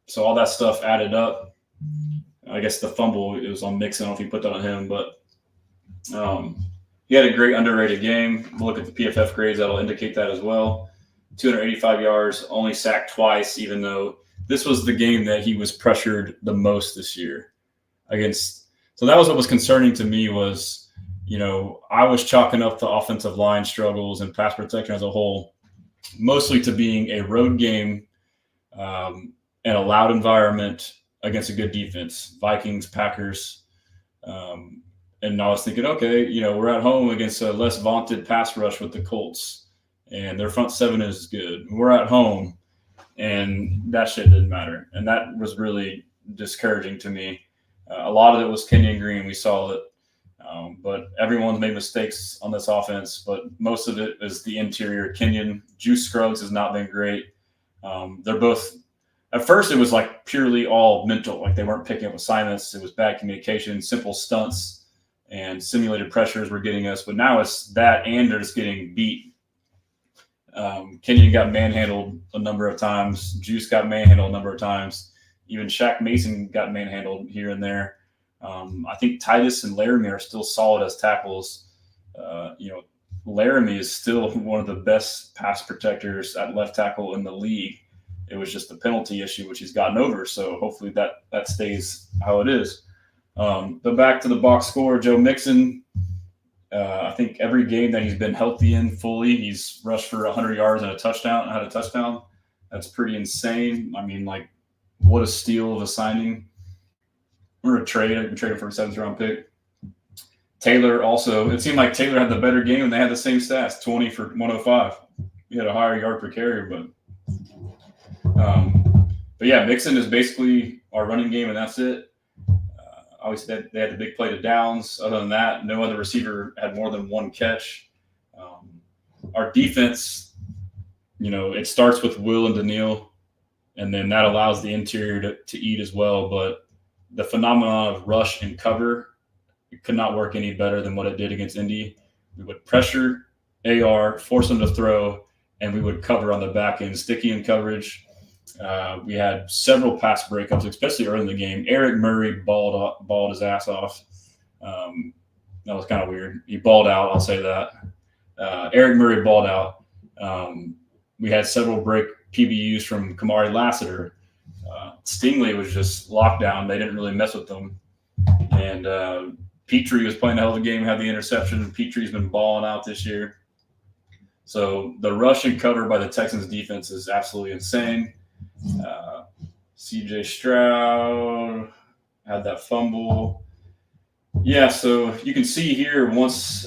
So all that stuff added up. I guess the fumble, it was on Mixon. I don't know if he put that on him, but he had a great underrated game. We'll look at the PFF grades. That'll indicate that as well. 285 yards, only sacked twice, even though this was the game that he was pressured the most this year against. So that was what was concerning to me was, you know, I was chalking up the offensive line struggles and pass protection as a whole, mostly to being a road game and a loud environment against a good defense, Vikings, Packers. And I was thinking, okay, you know, we're at home against a less vaunted pass rush with the Colts, and their front seven is good. We're at home, and that shit didn't matter. And that was really discouraging to me. A lot of it was Kenyon Green. We saw it. But everyone's made mistakes on this offense, but most of it is the interior. Kenyon, Juice Scruggs has not been great. They're both – at first it was like purely all mental, like they weren't picking up assignments. It was bad communication, simple stunts. and simulated pressures were getting us. But now it's that and they're just getting beat. Kenyon got manhandled a number of times. Juice got manhandled a number of times. Even Shaq Mason got manhandled here and there. I think Titus and Laramie are still solid as tackles. Laramie is still one of the best pass protectors at left tackle in the league. It was just the penalty issue, which he's gotten over. So hopefully that stays how it is. But back to the box score, Joe Mixon. I think every game that he's been healthy in fully, he's rushed for 100 yards and a touchdown. Had a touchdown. That's pretty insane. I mean, like, what a steal of a signing. Or a trade. I traded for a 7th-round pick. Taylor also, it seemed like Taylor had the better game and they had the same stats, 20 for 105. He had a higher yard per carry, but yeah, Mixon is basically our running game and that's it. Obviously, they had the big play to Downs. Other than that, no other receiver had more than one catch. Our defense, it starts with Will and Daniil, and then that allows the interior to eat as well. But the phenomenon of rush and cover, it could not work any better than what it did against Indy. We would pressure AR, force them to throw, and we would cover on the back end, sticky in coverage. We had several pass breakups, especially early in the game. Eric Murray balled his ass off. That was kind of weird. He balled out, I'll say that. Eric Murray balled out. We had several break PBUs from Kamari Lassiter. Stingley was just locked down. They didn't really mess with them. And Petrie was playing a hell of a game, had the interception. Petrie's been balling out this year. So the rush and cover by the Texans defense is absolutely insane. CJ Stroud had that fumble. Yeah, so you can see here once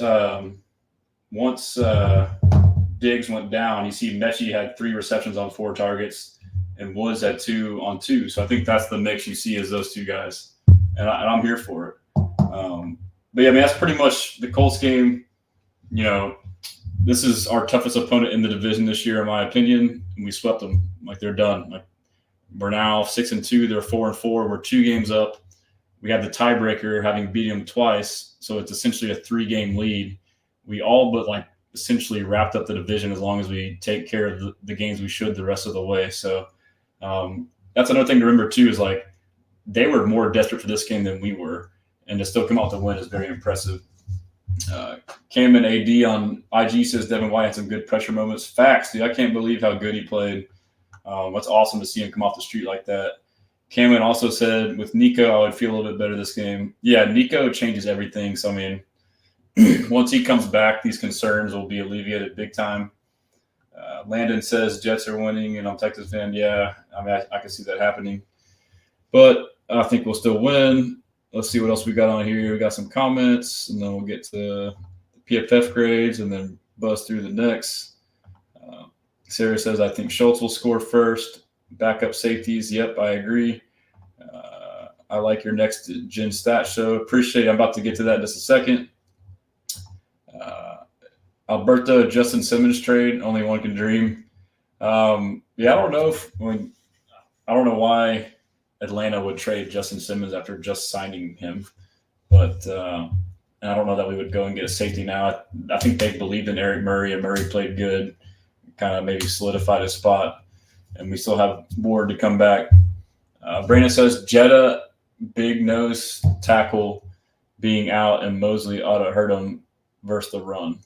Diggs went down, you see Mechie had 3 receptions on 4 targets and Woods had 2 on 2. So I think that's the mix you see as those two guys. And I'm here for it. But yeah, I mean, that's pretty much the Colts game. This is our toughest opponent in the division this year, in my opinion. And we swept them. Like, they're done. Like, we're now 6-2. They're 4-4. We're 2 games up. We have the tiebreaker, having beat them twice. So it's essentially a 3-game lead. We all but essentially wrapped up the division as long as we take care of the games we should the rest of the way. So that's another thing to remember too, is they were more desperate for this game than we were. And to still come out to win is very impressive. Cam and AD on IG says Devin White had some good pressure moments. Facts, dude. I can't believe how good he played. It's awesome to see him come off the street like that. Cameron also said with Nico, I would feel a little bit better this game. Yeah, Nico changes everything. So, I mean, once he comes back, these concerns will be alleviated big time. Landon says Jets are winning, and I'm a Texas fan. Yeah, I mean, I can see that happening. But I think we'll still win. Let's see what else we got on here. We got some comments, and then we'll get to the PFF grades and then buzz through the next. Sarah says, I think Schultz will score first. Backup safeties. Yep, I agree. I like your next gen stat show. Appreciate it. I'm about to get to that in just a second. Alberto Justin Simmons trade. Only one can dream. I don't know I don't know why Atlanta would trade Justin Simmons after just signing him, but and I don't know that we would go and get a safety now. I think they believed in Eric Murray, and Murray played good, kind of maybe solidified his spot, and we still have Ward to come back. Brandon says Jetta, big nose tackle being out, and Mosley ought to hurt him versus the run.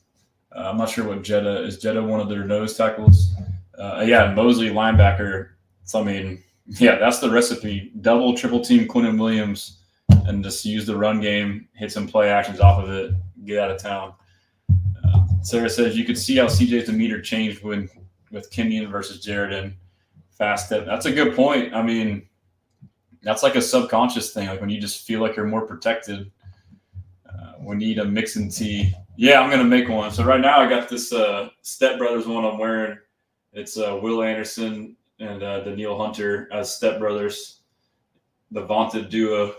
I'm not sure what Jetta is. Jetta one of their nose tackles? Mosley linebacker. So, I mean, yeah, that's the recipe. Double, triple team Quinnen Williams and just use the run game, hit some play actions off of it, get out of town. Sarah says you could see how CJ's demeanor changed with Kenyon versus Jared fast step. That's a good point. I mean, that's like a subconscious thing. Like when you just feel like you're more protected. We need a Mixon tee. Yeah, I'm going to make one. So right now I got this Step Brothers one I'm wearing. It's Will Anderson and Daniil Hunter as Step Brothers, the vaunted duo.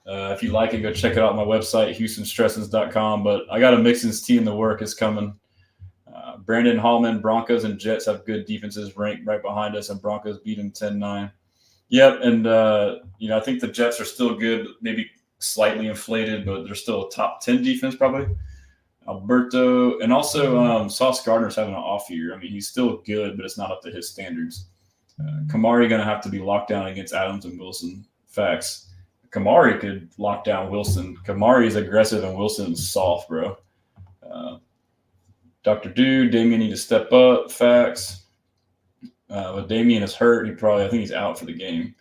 If you like it, go check it out on my website, HoustonStressans.com. But I got a Mixon's tee in the work. It's coming. Brandon Hallman, Broncos and Jets have good defenses ranked right behind us, and Broncos beat them 10-9. Yep, and I think the Jets are still good. Maybe slightly inflated, but they're still a top 10 defense probably. Alberto, and also Sauce Gardner's having an off year. I mean, he's still good, but it's not up to his standards. Kamari going to have to be locked down against Adams and Wilson. Facts. Kamari could lock down Wilson. Kamari is aggressive and Wilson's soft, bro. Dr. Dude, Damian need to step up. Facts. But Damian is hurt. I think he's out for the game.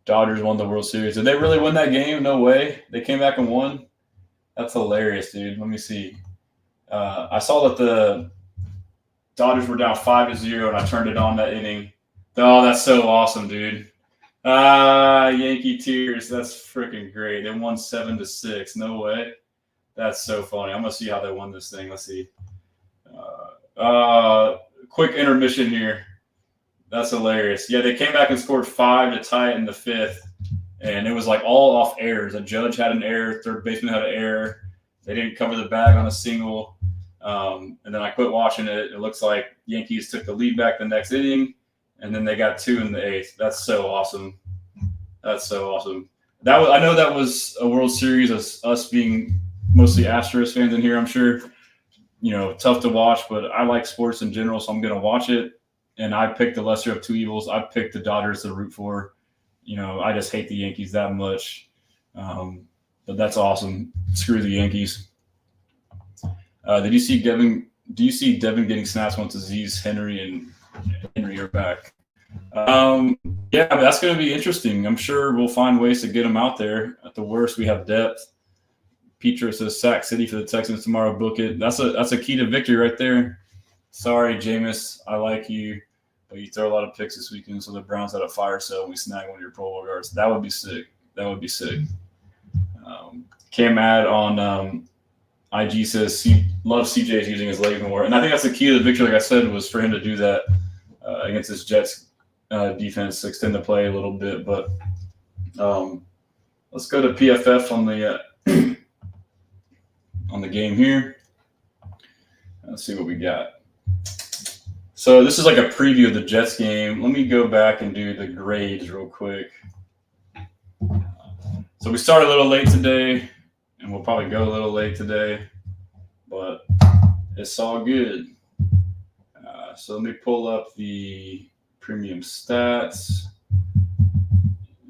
Dodgers won the World Series. Did they really win that game? No way. They came back and won. That's hilarious, dude. Let me see. I saw that the Dodgers were down 5-0, and I turned it on that inning. Oh, that's so awesome, dude. Yankee tears. That's freaking great. They won 7-6. No way. That's so funny. I'm going to see how they won this thing. Let's see. Quick intermission here. That's hilarious. Yeah, they came back and scored 5 to tie it in the 5th. And it was like all off errors. A judge had an error. Third baseman had an error. They didn't cover the bag on a single. And then I quit watching it. It looks like Yankees took the lead back the next inning. And then they got 2 in the 8th. That's so awesome. That's so awesome. I know that was a World Series, us being mostly Astros fans in here, I'm sure. Tough to watch, but I like sports in general, so I'm going to watch it. And I picked the lesser of two evils. I picked the Dodgers to root for. I just hate the Yankees that much. But that's awesome. Screw the Yankees. Do you see Devin getting snaps once Aziz, Henry, and Henry are back? Yeah, that's going to be interesting. I'm sure we'll find ways to get him out there. At the worst, we have depth. Petra says Sac City for the Texans tomorrow. Book it. That's a key to victory right there. Sorry, Jameis. I like you, but you throw a lot of picks this weekend, so the Browns had a fire sale and we snag one of your Pro Bowl guards. That would be sick. Cam Ad on IG says loves CJ's using his leg more. And I think that's the key to the victory, like I said, was for him to do that against this Jets defense, extend the play a little bit. But let's go to PFF on the on the game here. Let's see what we got. So this is like a preview of the Jets game. Let me go back and do the grades real quick. So we started a little late today, and we'll probably go a little late today, but it's all good. So let me pull up the premium stats.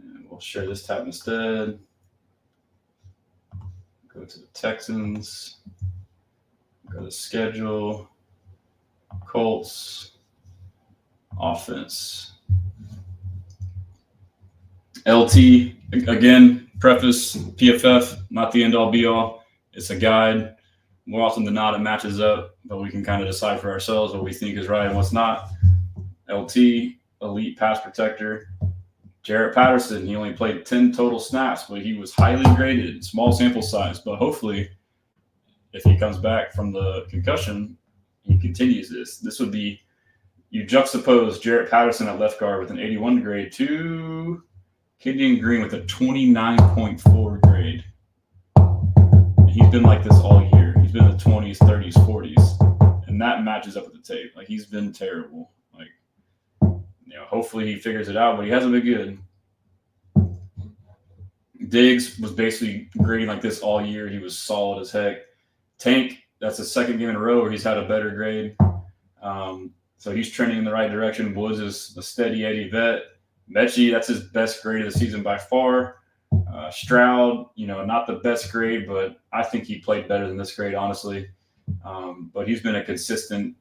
And we'll share this tab instead. Go to the Texans. Go to schedule. Colts. Offense. LT, again, preface, PFF, not the end-all, be-all. It's a guide. More often than not, it matches up, but we can kind of decide for ourselves what we think is right and what's not. LT, elite pass protector. Jarrett Patterson, he only played 10 total snaps, but he was highly graded, small sample size. But hopefully, if he comes back from the concussion, he continues this. This would be, you juxtapose Jarrett Patterson at left guard with an 81 grade to Kenyon Green with a 29.4 grade. He's been like this all year. He's been in the 20s, 30s, 40s. And that matches up with the tape. Like, he's been terrible. Like, hopefully he figures it out, but he hasn't been good. Diggs was basically grading like this all year. He was solid as heck. Tank, that's the second game in a row where he's had a better grade. So he's trending in the right direction. Woods is a steady Eddie vet. Mechie, that's his best grade of the season by far. Stroud, not the best grade, but I think he played better than this grade, honestly. But he's been a consistent,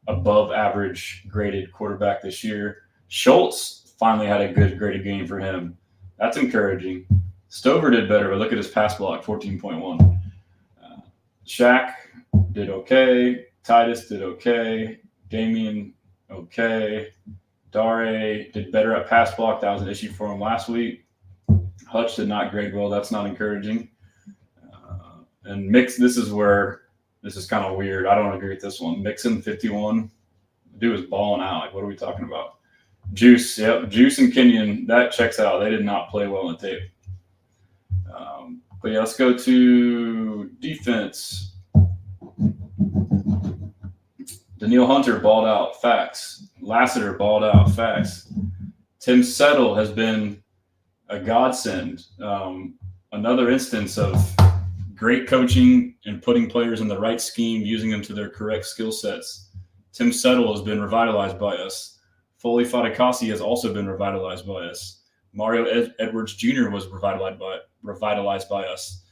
above average graded quarterback this year. Schultz finally had a good graded game for him. That's encouraging. Stover did better, but look at his pass block, 14.1. Shaq did okay. Titus did okay. Damian, okay. Dare did better at pass block. That was an issue for him last week. Hutch did not grade well. That's not encouraging. And Mix, this is kind of weird. I don't agree with this one. Mixon, 51. The dude was balling out. Like, what are we talking about? Juice, yep. Juice and Kenyon, that checks out. They did not play well in the tape. But yeah, let's go to defense. Daniil Hunter balled out. Facts. Lassiter balled out. Facts. Tim Settle has been a godsend. Another instance of great coaching and putting players in the right scheme, using them to their correct skill sets. Tim Settle has been revitalized by us. Foley Fatukasi has also been revitalized by us. Mario Edwards Jr. was revitalized by us.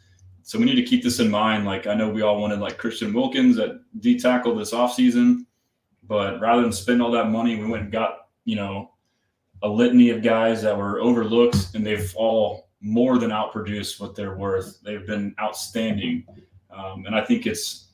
So we need to keep this in mind. Like, I know we all wanted like Christian Wilkins at D tackle this offseason, but rather than spend all that money, we went and got, a litany of guys that were overlooked, and they've all more than outproduced what they're worth. They've been outstanding. And I think it's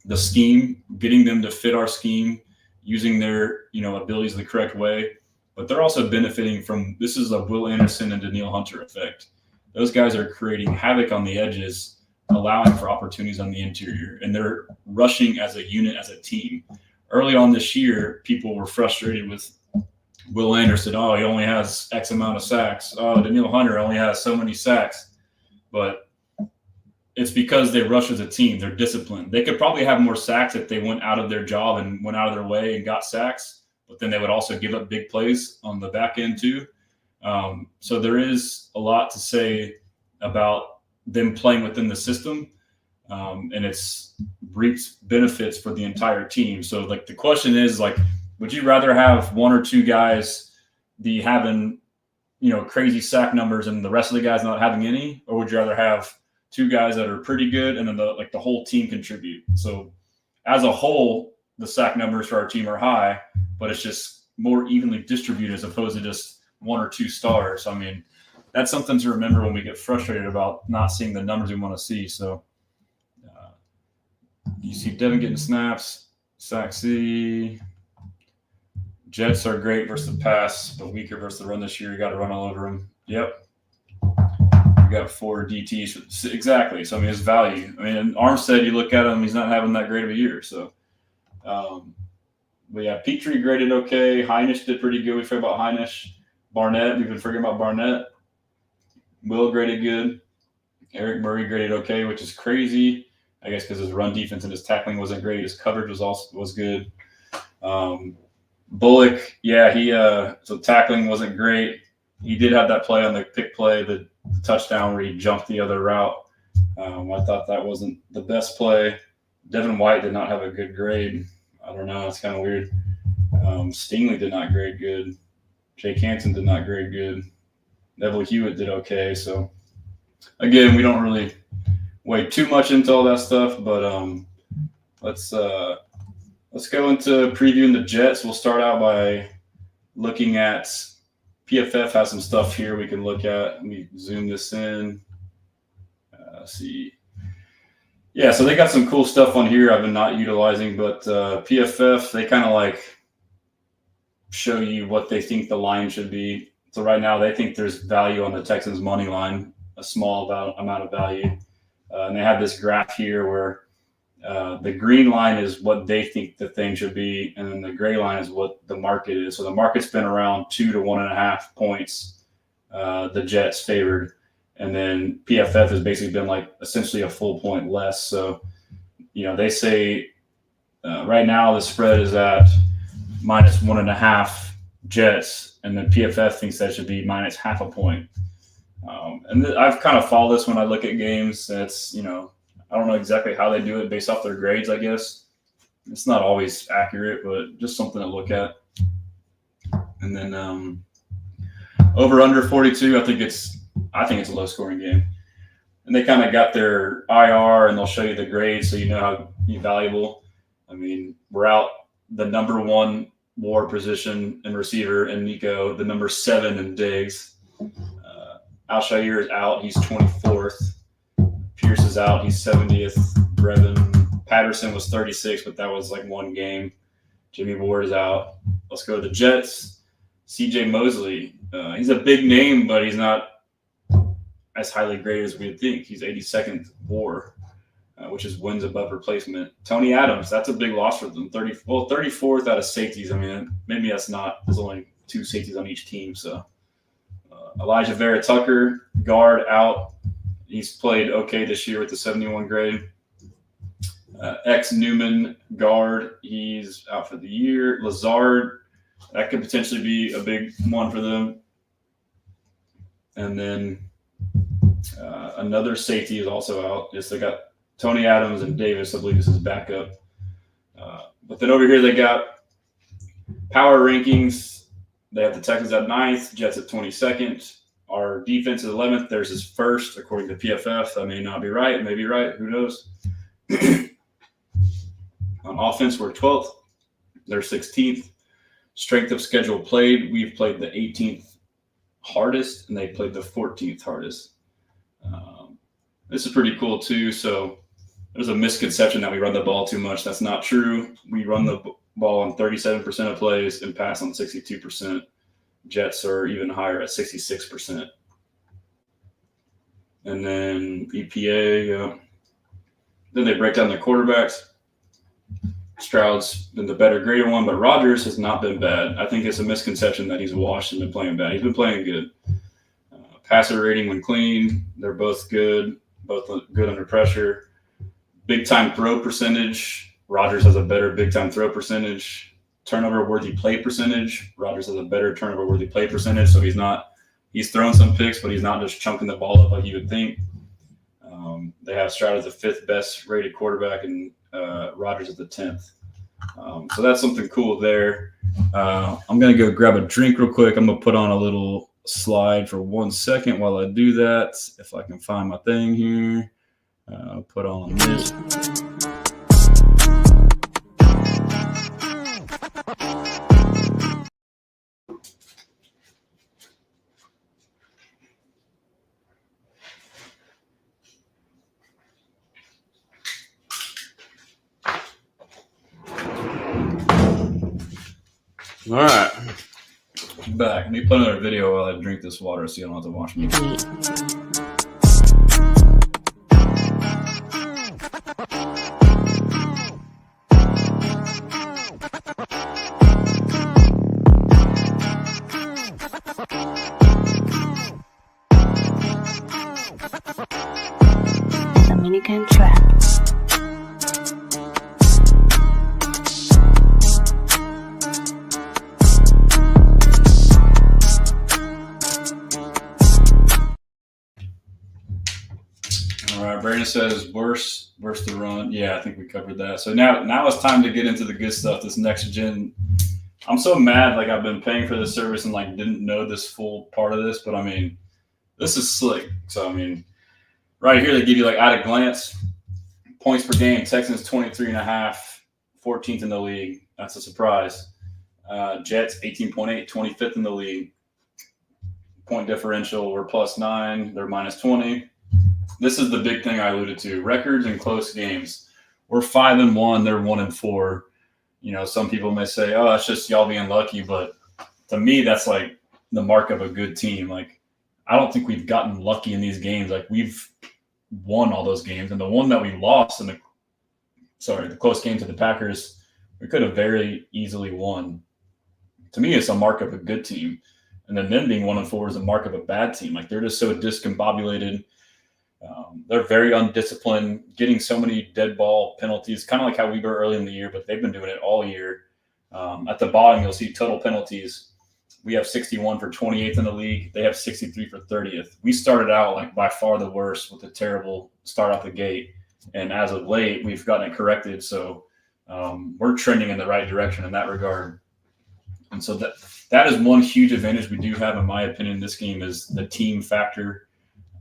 the scheme, getting them to fit our scheme, using their, abilities the correct way. But they're also benefiting from, this is a Will Anderson and Danielle Hunter effect. Those guys are creating havoc on the edges, allowing for opportunities on the interior, and they're rushing as a unit, as a team. Early on this year, people were frustrated with Will Anderson. Oh, he only has X amount of sacks. Oh, Danielle Hunter only has so many sacks. But it's because they rush as a team. They're disciplined. They could probably have more sacks if they went out of their job and went out of their way and got sacks, but then they would also give up big plays on the back end too. So there is a lot to say about them playing within the system, and it's reaps benefits for the entire team. So, like, the question is, like, would you rather have one or two guys be having, crazy sack numbers and the rest of the guys not having any, or would you rather have two guys that are pretty good and then the whole team contribute? So, as a whole, the sack numbers for our team are high, but it's just more evenly distributed as opposed to just one or two stars. I mean, that's something to remember when we get frustrated about not seeing the numbers we want to see. So you see Devin getting snaps, Sac City. Jets are great versus the pass, but weaker versus the run this year. You got to run all over them. Yep. We got 4 DTs. Exactly. So, I mean, his value. I mean, Armstead, you look at him, he's not having that great of a year. So, but yeah, Petrie graded okay. Heinisch did pretty good. We forgot about Heinisch. Barnett, we've been forgetting about Barnett. Will graded good. Eric Murray graded okay, which is crazy, I guess, because his run defense and his tackling wasn't great. His coverage was good. Bullock, yeah, so tackling wasn't great. He did have that play on the pick play, the touchdown where he jumped the other route. I thought that wasn't the best play. Devin White did not have a good grade. I don't know. It's kind of weird. Stingley did not grade good. Jake Hansen did not grade good. Neville Hewitt did okay. So, again, we don't really wade too much into all that stuff, but let's go into previewing the Jets. We'll start out by looking at PFF has some stuff here we can look at. Let me zoom this in. See. Yeah, so they got some cool stuff on here I've been not utilizing, but PFF, they kind of like show you what they think the line should be. So right now they think there's value on the Texans money line, a small amount of value. And they have this graph here where the green line is what they think the thing should be, and then the gray line is what the market is. So the market's been around 2 to 1.5 points, the Jets favored. And then PFF has basically been like essentially a full point less. So, they say right now the spread is at -1.5 Jets, and then PFF thinks that should be -0.5 point. And I've kind of followed this when I look at games. It's, I don't know exactly how they do it based off their grades, I guess. It's not always accurate, but just something to look at. And then over under 42, I think it's a low scoring game. And they kind of got their IR, and they'll show you the grades so you know how valuable. I mean, we're out the number 1 war position in receiver in Nico, the number 7 in Diggs. Al-Shair is out. He's 24th. Pierce is out. He's 70th. Brevin Patterson was 36th, but that was like one game. Jimmy Ward is out. Let's go to the Jets. CJ Mosley. He's a big name, but he's not as highly graded as we'd think. He's 82nd WAR, which is wins above replacement. Tony Adams, that's a big loss for them. 34th out of safeties. I mean, maybe that's not. There's only 2 safeties on each team. So Elijah Vera Tucker, guard, out. He's played okay this year with the 71 grade. X Newman, guard. He's out for the year. Lazard, that could potentially be a big one for them. And then another safety is also out. Yes, they got Tony Adams and Davis. I believe this is backup. But then over here they got power rankings. They have the Texans at 9th, Jets at 22nd. Our defense is 11th. Theirs is 1st, according to PFF. That may not be right. It may be right. Who knows? On offense, we're 12th. They're 16th. Strength of schedule played. We've played the 18th hardest, and they played the 14th hardest. This is pretty cool, too. So there's a misconception that we run the ball too much. That's not true. We run the ball on 37% of plays and pass on 62%. Jets are even higher at 66%. And then EPA, then they break down the quarterbacks. Stroud's been the better, greater one, but Rodgers has not been bad. I think it's a misconception that he's washed and been playing bad. He's been playing good. Passer rating when clean, they're both good under pressure. Big-time throw percentage, Rodgers has a better big-time throw percentage. Turnover-worthy play percentage, Rodgers has a better turnover-worthy play percentage, so he's thrown some picks, but he's not just chunking the ball up like you would think. They have Stroud as the 5th best rated quarterback and Rodgers at the 10th. So that's something cool there. I'm going to go grab a drink real quick. I'm going to put on a little slide for 1 second while I do that. If I can find my thing here. I'll put on this. All right, back. Let me put another video while I drink this water so you don't have to watch me. Dominican track. Brandon says worse to run. Yeah, I think we covered that. So now it's time to get into the good stuff. This next gen. I'm so mad. Like I've been paying for this service and like didn't know this full part of this, but I mean, this is slick. So I mean, right here they give you like at a glance points per game. Texans 23.5, 14th in the league. That's a surprise. Jets 18.8, 25th in the league. Point differential, we're +9. They're -20. This is the big thing I alluded to. Records in close games. We're 5-1. They're 1-4. You know, some people may say, "Oh, that's just y'all being lucky," but to me, that's like the mark of a good team. Like, I don't think we've gotten lucky in these games. Like, we've won all those games, and the one that we lost in the close game to the Packers, we could have very easily won. To me, it's a mark of a good team, and then them being 1-4 is a mark of a bad team. Like, they're just so discombobulated. They're very undisciplined, getting so many dead ball penalties, kind of like how we were early in the year, but they've been doing it all year. At the bottom, you'll see total penalties. We have 61 for 28th in the league. They have 63 for 30th. We started out like by far the worst with a terrible start out the gate. And as of late, we've gotten it corrected. So we're trending in the right direction in that regard. And so that is one huge advantage we do have, in my opinion, in this game is the team factor.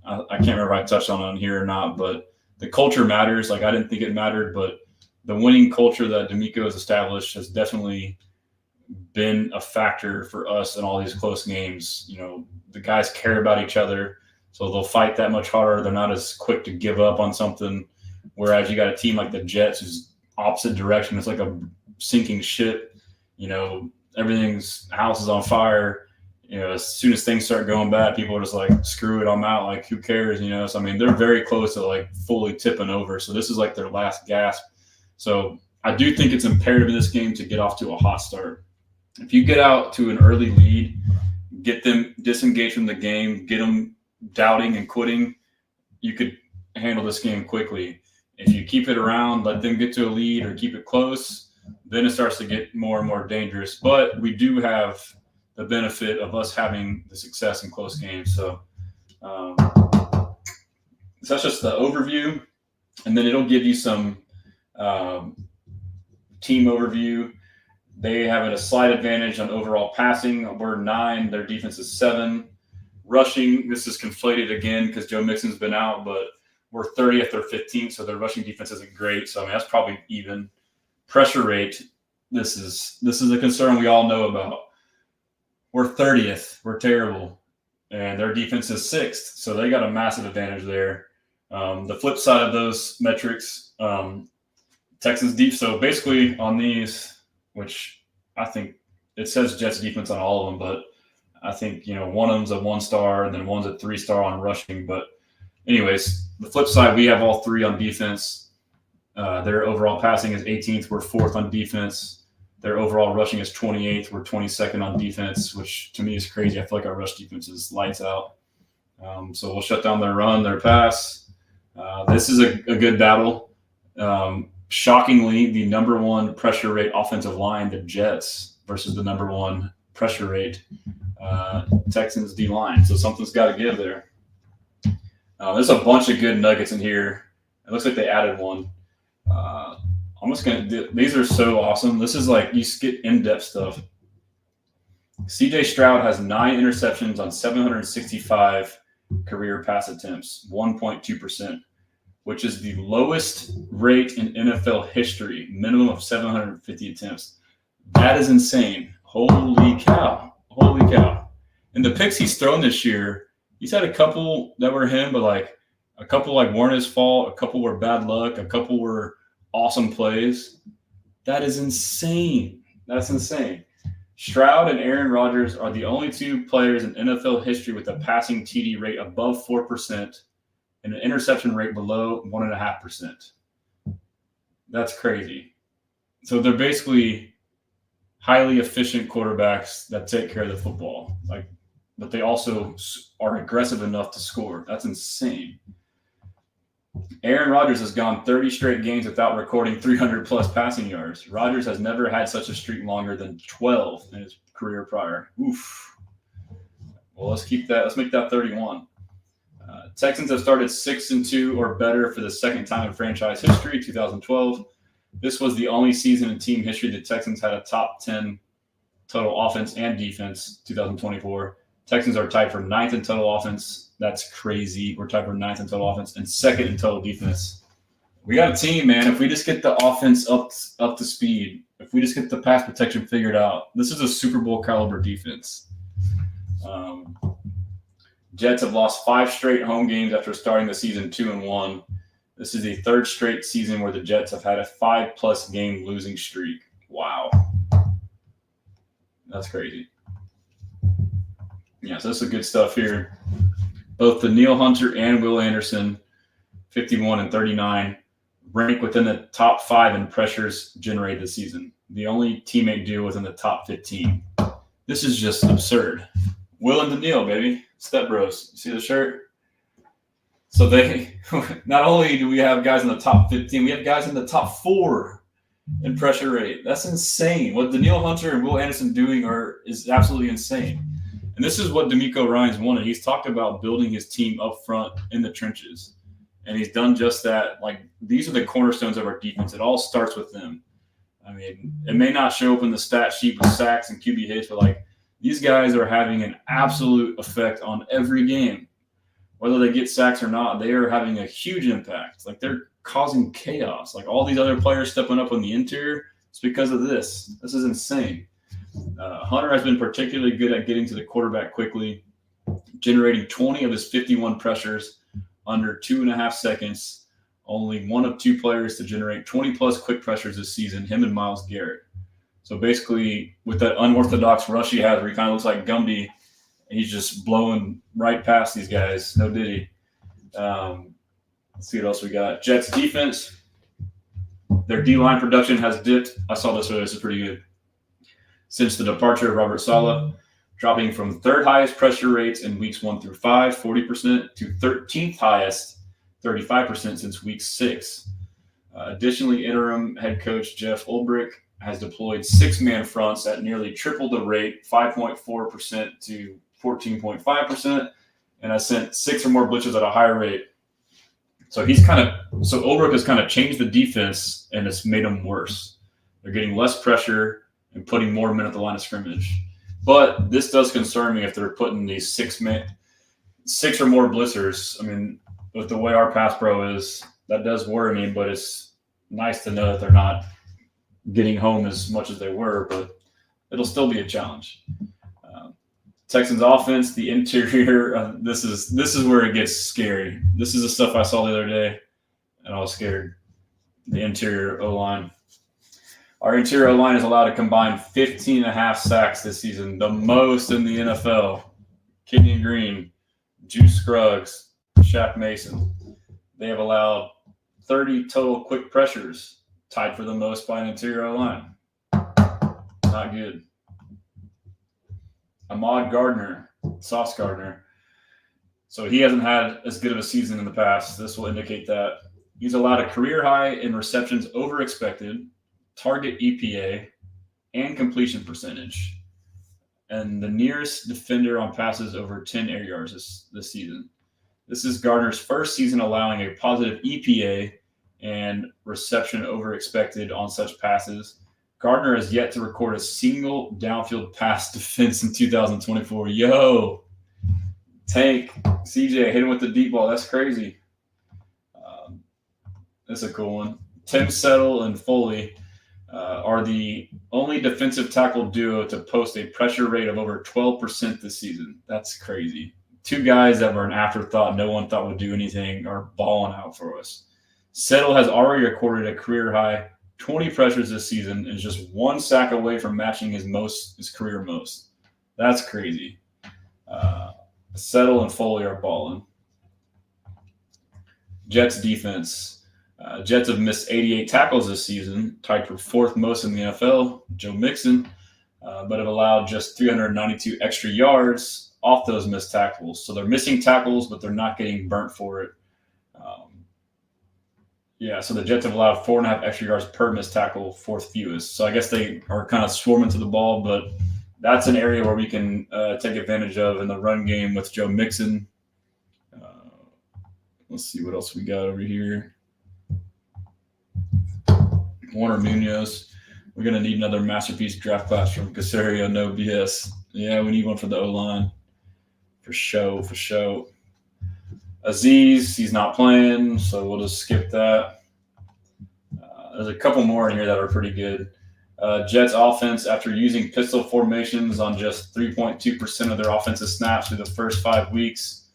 I can't remember if I touched on here or not, but the culture matters. Like, I didn't think it mattered, but the winning culture that D'Amico has established has definitely been a factor for us in all these close games. You know, the guys care about each other, so they'll fight that much harder. They're not as quick to give up on something. Whereas you got a team like the Jets who's opposite direction. It's like a sinking ship. You know, house is on fire. You know, as soon as things start going bad, people are just like, screw it, I'm out. Like, who cares? You know, so I mean, they're very close to like fully tipping over. So this is like their last gasp. So I do think it's imperative in this game to get off to a hot start. If you get out to an early lead, get them disengaged from the game, get them doubting and quitting, you could handle this game quickly. If you keep it around, let them get to a lead or keep it close, then it starts to get more and more dangerous. But we do have the benefit of us having the success in close games. So Um, so that's just the overview, and then it'll give you some team overview. They have a slight advantage on overall passing. We're 9. Their defense is 7. Rushing, this is conflated again because Joe Mixon's been out, but we're 30th or 15th, so their rushing defense isn't great. So I mean that's probably even. Pressure rate, this is a concern we all know about. We're 30th. We're terrible. And their defense is 6th. So they got a massive advantage there. The flip side of those metrics, Texans deep. So basically on these, which I think it says Jets defense on all of them, but I think, one of them's a 1-star and then one's a 3-star on rushing. But anyways, the flip side, we have all 3 on defense. Their overall passing is 18th. We're 4th on defense. Their overall rushing is 28th. We're 22nd on defense, which to me is crazy. I feel like our rush defense is lights out. So we'll shut down their run, their pass. This is a good battle. Shockingly, the number 1 pressure rate offensive line, the Jets, versus the number 1 pressure rate Texans D-line. So something's got to give there. There's a bunch of good nuggets in here. It looks like they added one. I'm just going to – these are so awesome. This is like you get in-depth stuff. C.J. Stroud has 9 interceptions on 765 career pass attempts, 1.2%, which is the lowest rate in NFL history, minimum of 750 attempts. That is insane. Holy cow. Holy cow. And the picks he's thrown this year, he's had a couple that were him, but like a couple like weren't his fault, a couple were bad luck, a couple were awesome plays. That is insane. That's insane. Stroud and Aaron Rodgers are the only 2 players in NFL history with a passing TD rate above 4% and an interception rate below 1.5%. That's crazy. So they're basically highly efficient quarterbacks that take care of the football. But they also are aggressive enough to score. That's insane. Aaron Rodgers has gone 30 straight games without recording 300-plus passing yards. Rodgers has never had such a streak longer than 12 in his career prior. Oof. Well, let's keep that. Let's make that 31. Texans have started 6-2 or better for the second time in franchise history, 2012. This was the only season in team history the Texans had a top 10 total offense and defense, 2024. Texans are tied for 9th in total offense. That's crazy. We're tied for 9th in total offense and 2nd in total defense. We got a team, man. If we just get the offense up to speed, if we just get the pass protection figured out, this is a Super Bowl caliber defense. Jets have lost 5 straight home games after starting the season 2-1. This is the 3rd straight season where the Jets have had a 5-plus game losing streak. Wow. That's crazy. Yeah, so this is good stuff here. Both the Danielle Hunter and Will Anderson, 51 and 39, rank within the top 5 in pressures generated this season. The only teammate duo within the top 15. This is just absurd. Will and Danielle, baby. Step Bros. You see the shirt? So they not only do we have guys in the top 15, we have guys in the top 4 in pressure rate. That's insane. What Danielle Hunter and Will Anderson doing is absolutely insane. And this is what DeMeco Ryans wanted. He's talked about building his team up front in the trenches. And he's done just that. Like, these are the cornerstones of our defense. It all starts with them. I mean, it may not show up in the stat sheet with sacks and QB hits, but, like, these guys are having an absolute effect on every game. Whether they get sacks or not, they are having a huge impact. Like, they're causing chaos. Like, all these other players stepping up on the interior, it's because of this. This is insane. Hunter has been particularly good at getting to the quarterback quickly, generating 20 of his 51 pressures under 2.5 seconds. Only one of 2 players to generate 20-plus quick pressures this season, him and Myles Garrett. So basically, with that unorthodox rush he has where he kind of looks like Gumby, he's just blowing right past these guys. No diddy. Let's see what else we got. Jets defense. Their D-line production has dipped. I saw this earlier. This is pretty good. Since the departure of Robert Saleh, dropping from 3rd highest pressure rates in weeks 1 through 5, 40%, to 13th highest, 35% since week 6. Additionally, interim head coach Jeff Ulbrich has deployed 6-man fronts at nearly triple the rate, 5.4% to 14.5%, and has sent 6 or more blitzes at a higher rate. So Ulbrich has kind of changed the defense, and it's made them worse. They're getting less pressure and putting more men at the line of scrimmage. But this does concern me if they're putting these 6 or more blitzers. I mean, with the way our pass pro is, that does worry me, but it's nice to know that they're not getting home as much as they were, but it'll still be a challenge. Texans offense, the interior, this is where it gets scary. This is the stuff I saw the other day, and I was scared. The interior O-line. Our interior O-line is allowed to combine 15.5 sacks this season, the most in the NFL. Kenyon Green, Juice Scruggs, Shaq Mason. They have allowed 30 total quick pressures, tied for the most by an interior O-line. Not good. Ahmad Gardner, Sauce Gardner. So he hasn't had as good of a season in the past. This will indicate that. He's allowed a career high in receptions over expected, target EPA, and completion percentage. And the nearest defender on passes over 10 air yards this season. This is Gardner's first season allowing a positive EPA and reception over expected on such passes. Gardner has yet to record a single downfield pass defense in 2024. Yo, Tank, CJ, hit him with the deep ball. That's crazy. That's a cool one. Tim Settle and Foley are the only defensive tackle duo to post a pressure rate of over 12% this season. That's crazy. 2 guys that were an afterthought, no one thought would do anything, are balling out for us. Settle has already recorded a career high 20 pressures this season and is just 1 sack away from matching his career most. That's crazy. Settle and Foley are balling. Jets defense. Jets have missed 88 tackles this season, tied for 4th most in the NFL, Joe Mixon, but have allowed just 392 extra yards off those missed tackles. So they're missing tackles, but they're not getting burnt for it. So the Jets have allowed 4.5 extra yards per missed tackle, 4th fewest. So I guess they are kind of swarming to the ball, but that's an area where we can take advantage of in the run game with Joe Mixon. Let's see what else we got over here. Warner Munoz. We're going to need another masterpiece draft class from Casario, no BS. Yeah, we need one for the O-line. For show. Aziz, he's not playing, so we'll just skip that. There's a couple more in here that are pretty good. Jets offense, after using pistol formations on just 3.2% of their offensive snaps through the first 5 weeks,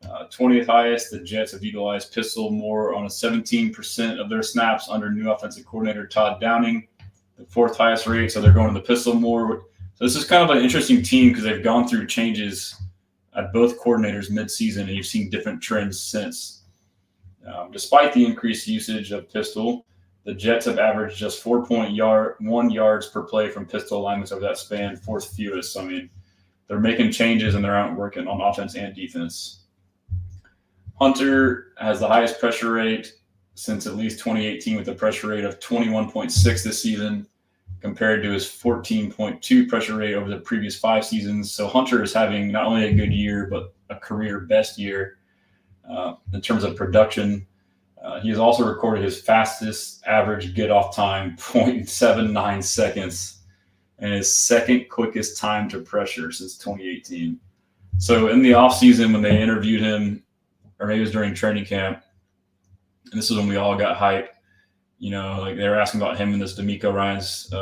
20th highest, the Jets have utilized pistol more on a 17% of their snaps under new offensive coordinator Todd Downing, the 4th highest rate, so they're going to the pistol more. So this is kind of an interesting team because they've gone through changes at both coordinators mid-season, and you've seen different trends since. Despite the increased usage of pistol, the Jets have averaged just 4.1 yards per play from pistol alignments over that span, 4th fewest. So, I mean, they're making changes and they're out working on offense and defense. Hunter has the highest pressure rate since at least 2018 with a pressure rate of 21.6 this season compared to his 14.2 pressure rate over the previous 5 seasons. So Hunter is having not only a good year, but a career best year in terms of production. He has also recorded his fastest average get-off time, 0.79 seconds, and his 2nd quickest time to pressure since 2018. So in the offseason when they interviewed him, or maybe it was during training camp, and this is when we all got hyped, like they were asking about him and this D'Amico Ryans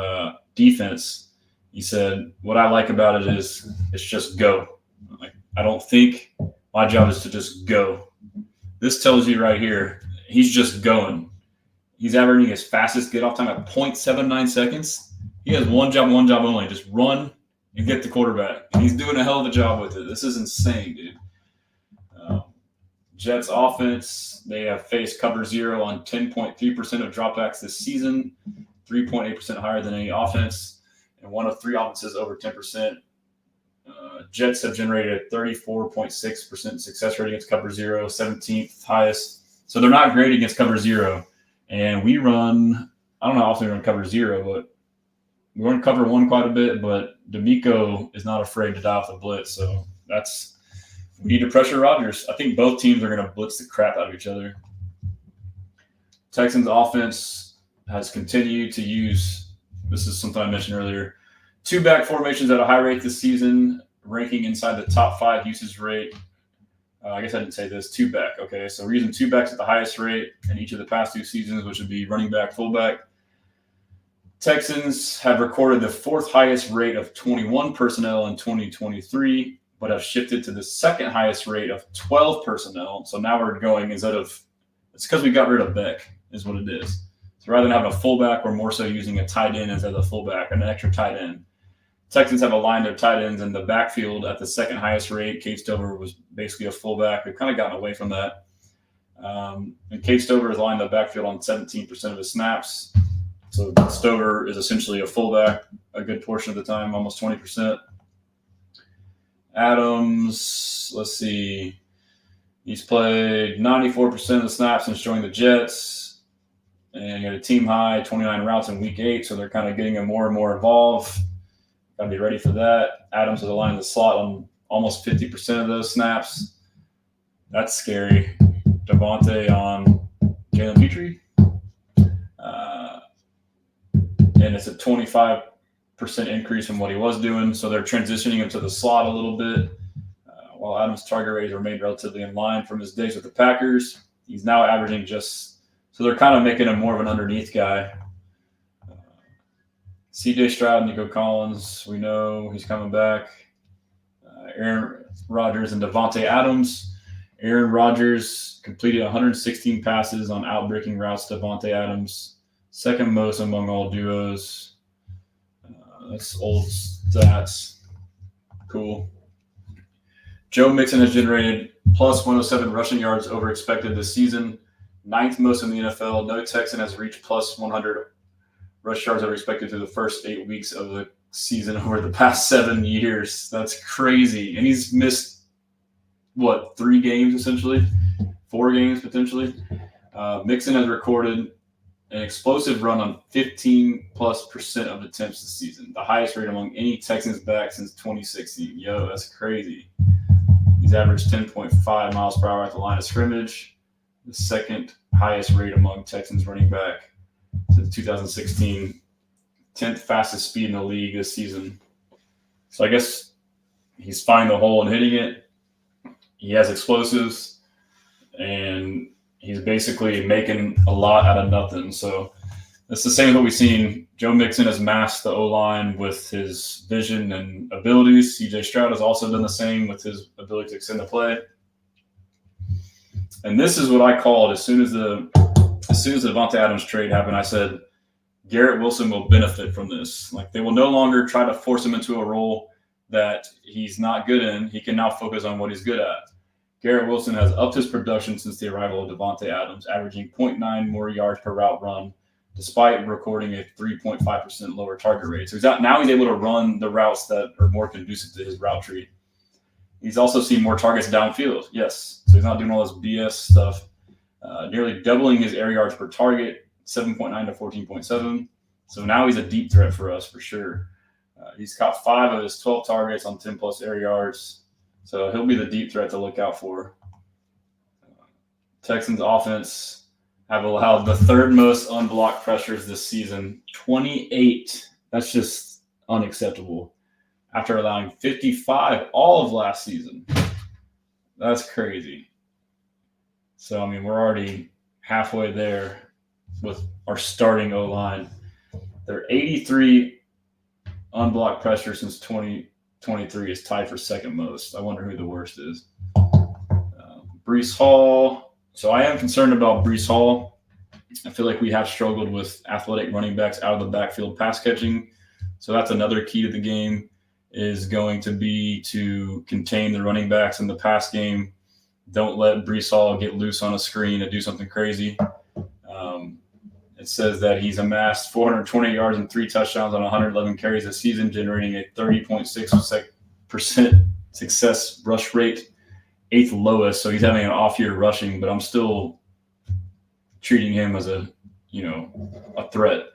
defense. He said, what I like about it is it's just go. Like, I don't think my job is to just go. This tells you right here, he's just going. He's averaging his fastest get-off time at 0.79 seconds. He has one job only, just run and get the quarterback. And he's doing a hell of a job with it. This is insane, dude. Jets offense, they have faced cover 0 on 10.3% of dropbacks this season, 3.8% higher than any offense, and one of 3 offenses over 10%. Jets have generated a 34.6% success rate against cover 0, 17th highest. So they're not great against cover 0. And we run, I don't know how often we run cover 0, but we run cover 1 quite a bit, but D'Amico is not afraid to dial off the blitz. So that's we need to pressure Rodgers. I think both teams are going to blitz the crap out of each other. Texans offense has continued to use, this is something I mentioned earlier, two-back formations at a high rate this season, ranking inside the top 5 usage rate. I guess I didn't say this, two-back. Okay, so we're using two backs at the highest rate in each of the past 2 seasons, which would be running back, fullback. Texans have recorded the 4th highest rate of 21 personnel in 2023, but have shifted to the 2nd highest rate of 12 personnel. So now we're going it's because we got rid of Beck, is what it is. So rather than having a fullback, we're more so using a tight end as a fullback, an extra tight end. Texans have aligned their tight ends in the backfield at the 2nd highest rate. Cade Stover was basically a fullback. We've kind of gotten away from that. And Cade Stover has aligned the backfield on 17% of his snaps. So Stover is essentially a fullback a good portion of the time, almost 20%. Adams, let's see. He's played 94% of the snaps since joining the Jets. And he had a team high 29 routes in week 8, so they're kind of getting him more and more involved. Got to be ready for that. Adams is aligned in the slot on almost 50% of those snaps. That's scary. Devontae on Jalen Petrie. And it's a 25% increase from what he was doing. So they're transitioning him to the slot a little bit. While Adams' target rates remained relatively in line from his days with the Packers, he's now averaging so they're kind of making him more of an underneath guy. C.J. Stroud, Nico Collins, we know he's coming back. Aaron Rodgers and Devontae Adams. Aaron Rodgers completed 116 passes on outbreaking routes to Devontae Adams, 2nd most among all duos. That's old stats. Cool. Joe Mixon has generated plus 107 rushing yards over expected this season, 9th most in the NFL. No Texan has reached plus 100 rush yards over expected through the first 8 weeks of the season over the past 7 years. That's crazy. And he's missed, 3 games essentially? 4 games potentially? Mixon has recorded an explosive run on 15+% of attempts this season, the highest rate among any Texans back since 2016. Yo, that's crazy. He's averaged 10.5 miles per hour at the line of scrimmage, the 2nd highest rate among Texans running back since 2016, 10th fastest speed in the league this season. So I guess he's finding the hole and hitting it. He has explosives, and he's basically making a lot out of nothing. So it's the same as what we've seen. Joe Mixon has masked the O-line with his vision and abilities. C.J. Stroud has also done the same with his ability to extend the play. And this is what I called as soon as the Devontae Adams trade happened. I said Garrett Wilson will benefit from this. Like, they will no longer try to force him into a role that he's not good in. He can now focus on what he's good at. Garrett Wilson has upped his production since the arrival of Devontae Adams, averaging 0.9 more yards per route run, despite recording a 3.5% lower target rate. So now he's able to run the routes that are more conducive to his route tree. He's also seen more targets downfield. Yes. So he's not doing all this BS stuff. Nearly doubling his air yards per target, 7.9 to 14.7. So now he's a deep threat for us for sure. He's caught 5 of his 12 targets on 10+ air yards. So he'll be the deep threat to look out for. Texans offense have allowed the 3rd most unblocked pressures this season, 28. That's just unacceptable. After allowing 55 all of last season. That's crazy. So, I mean, we're already halfway there with our starting O-line. They're 83 unblocked pressure since 2023 is tied for 2nd most. I wonder who the worst is. Breece Hall. So I am concerned about Breece Hall. I feel like we have struggled with athletic running backs out of the backfield pass catching. So that's another key to the game, is going to be to contain the running backs in the pass game. Don't let Breece Hall get loose on a screen and do something crazy. It says that he's amassed 420 yards and 3 touchdowns on 111 carries this season, generating a 30.6% success rush rate, 8th lowest. So he's having an off year rushing, but I'm still treating him as a threat.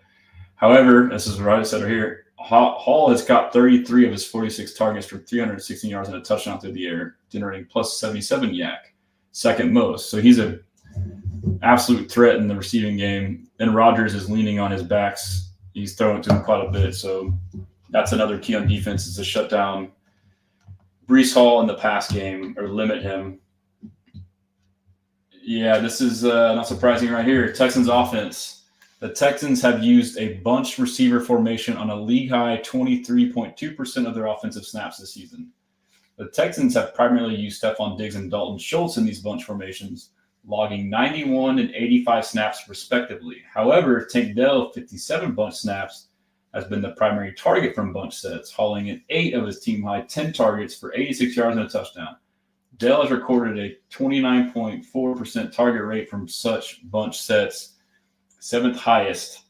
However, this is what I said right here, Hall has caught 33 of his 46 targets for 316 yards and a touchdown through the air, generating plus 77 yak, second most. So he's an absolute threat in the receiving game. And Rodgers is leaning on his backs. He's throwing it to him quite a bit. So that's another key on defense, is to shut down Breece Hall in the pass game or limit him. Yeah, this is not surprising right here. Texans offense. The Texans have used a bunch receiver formation on a league-high 23.2% of their offensive snaps this season. The Texans have primarily used Stephon Diggs and Dalton Schultz in these bunch formations, logging 91 and 85 snaps respectively. However, Tank Dell, 57 bunch snaps, has been the primary target from bunch sets, hauling in 8 of his team-high 10 targets for 86 yards and a touchdown. Dell has recorded a 29.4% target rate from such bunch sets, 7th highest,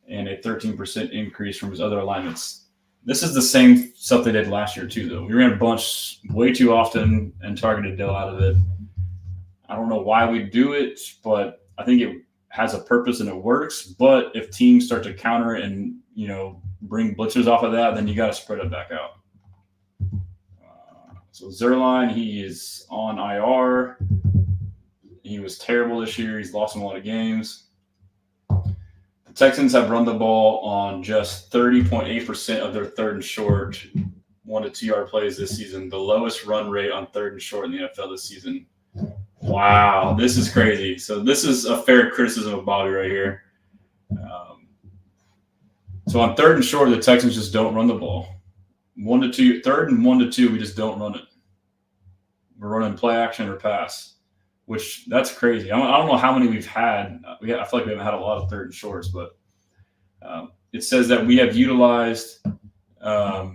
and a 13% increase from his other alignments. This is the same stuff they did last year too, though. We ran a bunch way too often and targeted Dell out of it. I don't know why we do it, but I think it has a purpose and it works. But if teams start to counter it and, bring blitzers off of that, then you got to spread it back out. So Zerline, he is on IR. He was terrible this year. He's lost in a lot of games. The Texans have run the ball on just 30.8% of their third and short 1 to 2 yard plays this season, the lowest run rate on third and short in the NFL this season. Wow, this is crazy. So this is a fair criticism of Bobby right here. So on third and short, the Texans just don't run the ball. 1 to 2, third and 1 to 2, we just don't run it. We're running play action or pass, which that's crazy. I don't know how many we've had. I feel like we haven't had a lot of third and shorts, but it says that we have utilized 12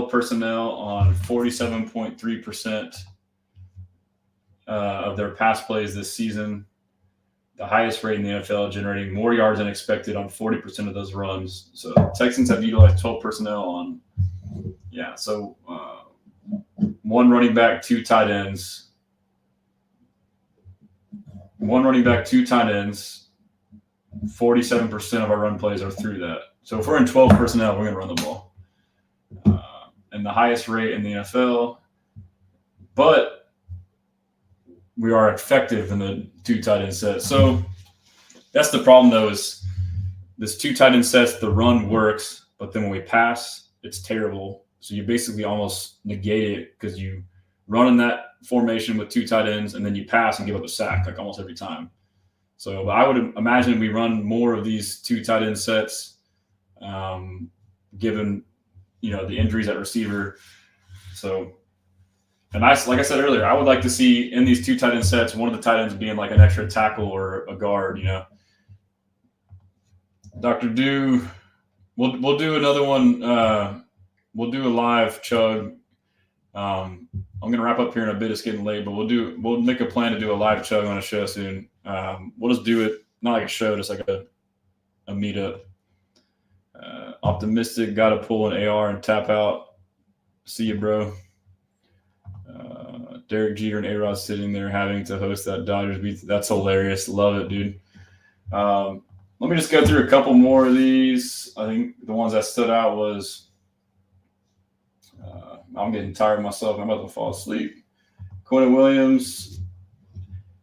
personnel on 47.3% of their pass plays this season. The highest rate in the NFL, generating more yards than expected on 40% of those runs. So Texans have utilized 12 personnel on, so 1 running back, 2 tight ends. 1 running back, 2 tight ends. 47% of our run plays are through that. So if we're in 12 personnel, we're going to run the ball. And the highest rate in the NFL. But we are effective in the 2 tight end sets. So that's the problem, though, is this 2 tight end sets, the run works, but then when we pass, it's terrible. So you basically almost negate it because you run in that formation with 2 tight ends, and then you pass and give up a sack like almost every time. So I would imagine we run more of these 2 tight end sets, given the injuries at receiver. So. And like I said earlier, I would like to see in these 2 tight end sets, one of the tight ends being like an extra tackle or a guard, Dr. Do, we'll do another one. We'll do a live chug. I'm going to wrap up here in a bit. It's getting late, but we'll make a plan to do a live chug on a show soon. We'll just do it, not like a show, just like a meetup. Optimistic, got to pull an AR and tap out. See you, bro. Derek Jeter and A-Rod sitting there having to host that Dodgers beat. That's hilarious. Love it, dude. Let me just go through a couple more of these. I think the ones that stood out was I'm getting tired of myself. I'm about to fall asleep. Quentin Williams.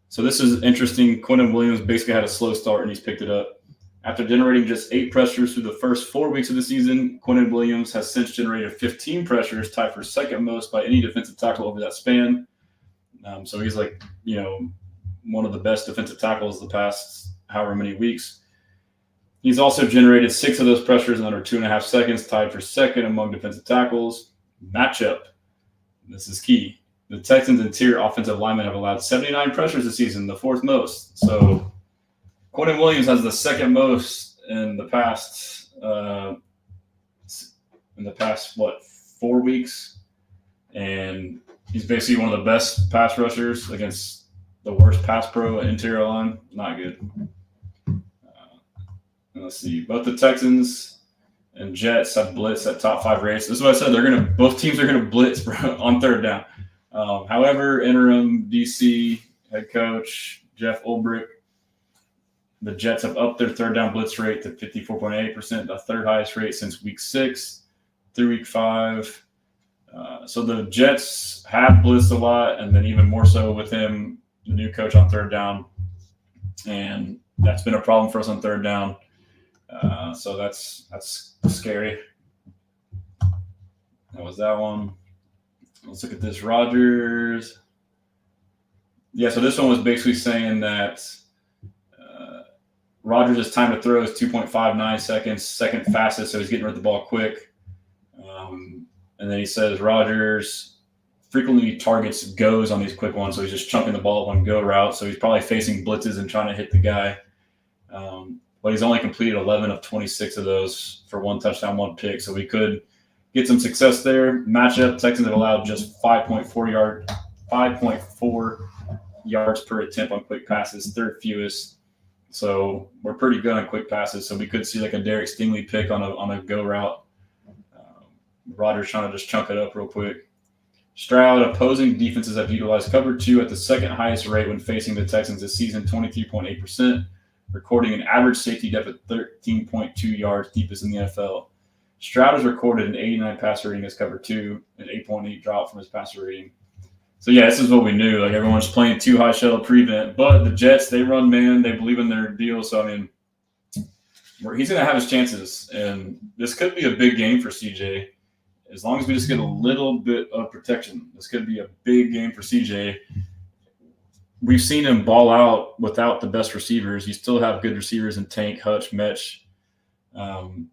So this is interesting. Quentin Williams basically had a slow start, and he's picked it up. After generating just 8 pressures through the first 4 weeks of the season, Quentin Williams has since generated 15 pressures, tied for second most by any defensive tackle over that span. So he's like, one of the best defensive tackles the past however many weeks. He's also generated 6 of those pressures in under 2.5 seconds, tied for second among defensive tackles. Matchup. This is key. The Texans' interior offensive linemen have allowed 79 pressures this season, the 4th most. So Quentin Williams has the second most in the past 4 weeks, and he's basically one of the best pass rushers against the worst pass pro interior line. Not good. Let's see. Both the Texans and Jets have blitz at top 5 rates. This is what I said. Both teams are gonna blitz, bro, on third down. However, interim DC head coach Jeff Ulbrich The Jets have upped their third down blitz rate to 54.8%, the third highest rate since week 6 through week 5. So the Jets have blitzed a lot, and then even more so with him, the new coach on third down. And that's been a problem for us on third down. So that's scary. That was that one. Let's look at this. Rodgers. Yeah, so this one was basically saying that Rodgers' time to throw is 2.59 seconds, second fastest, so he's getting rid of the ball quick. And then he says Rodgers frequently targets goes on these quick ones, so he's just chunking the ball on go route. So he's probably facing blitzes and trying to hit the guy. But he's only completed 11 of 26 of those for 1 touchdown, 1 pick. So we could get some success there. Matchup, Texans have allowed just 5.4 yards per attempt on quick passes, third fewest. So we're pretty good on quick passes. So we could see like a Derek Stingley pick on a go route. Rodgers trying to just chunk it up real quick. Stroud, opposing defenses have utilized cover 2 at the second highest rate when facing the Texans this season, 23.8%, recording an average safety depth of 13.2 yards, deepest in the NFL. Stroud has recorded an 89 passer rating as cover 2, an 8.8 drop from his passer rating. So, yeah, this is what we knew. Like, everyone's playing too high shell prevent. But the Jets, they run man. They believe in their deal. So, I mean, he's going to have his chances. And this could be a big game for CJ. As long as we just get a little bit of protection, this could be a big game for CJ. We've seen him ball out without the best receivers. You still have good receivers in Tank, Hutch, Metch, and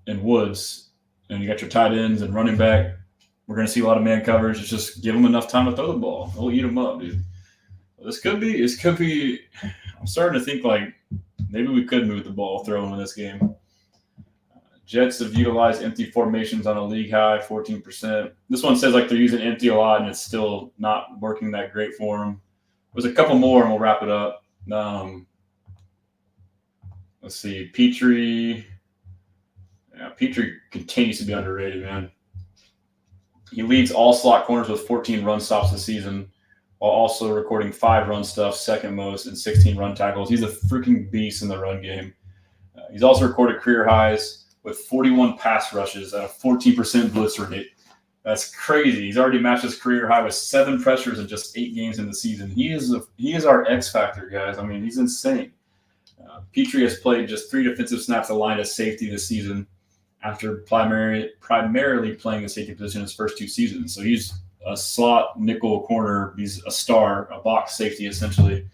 Woods. And you got your tight ends and running back. We're going to see a lot of man coverage. It's just give them enough time to throw the ball. They'll eat them up, dude. This could be. I'm starting to think like maybe we could move the ball, throw them in this game. Jets have utilized empty formations on a league high, 14%. This one says like they're using empty a lot, and it's still not working that great for them. There's a couple more, and we'll wrap it up. Let's see. Petrie. Yeah, Petrie continues to be underrated, man. He leads all slot corners with 14 run stops this season, while also recording 5 run stuffs, second most, and 16 run tackles. He's a freaking beast in the run game. He's also recorded career highs with 41 pass rushes at a 14% blitz rate. That's crazy. He's already matched his career high with 7 pressures in just 8 games in the season. He is our X factor, guys. I mean, he's insane. Petrie has played just 3 defensive snaps aligned as safety this season after primarily playing the safety position his first 2 seasons. So he's a slot nickel corner. He's a star, a box safety essentially.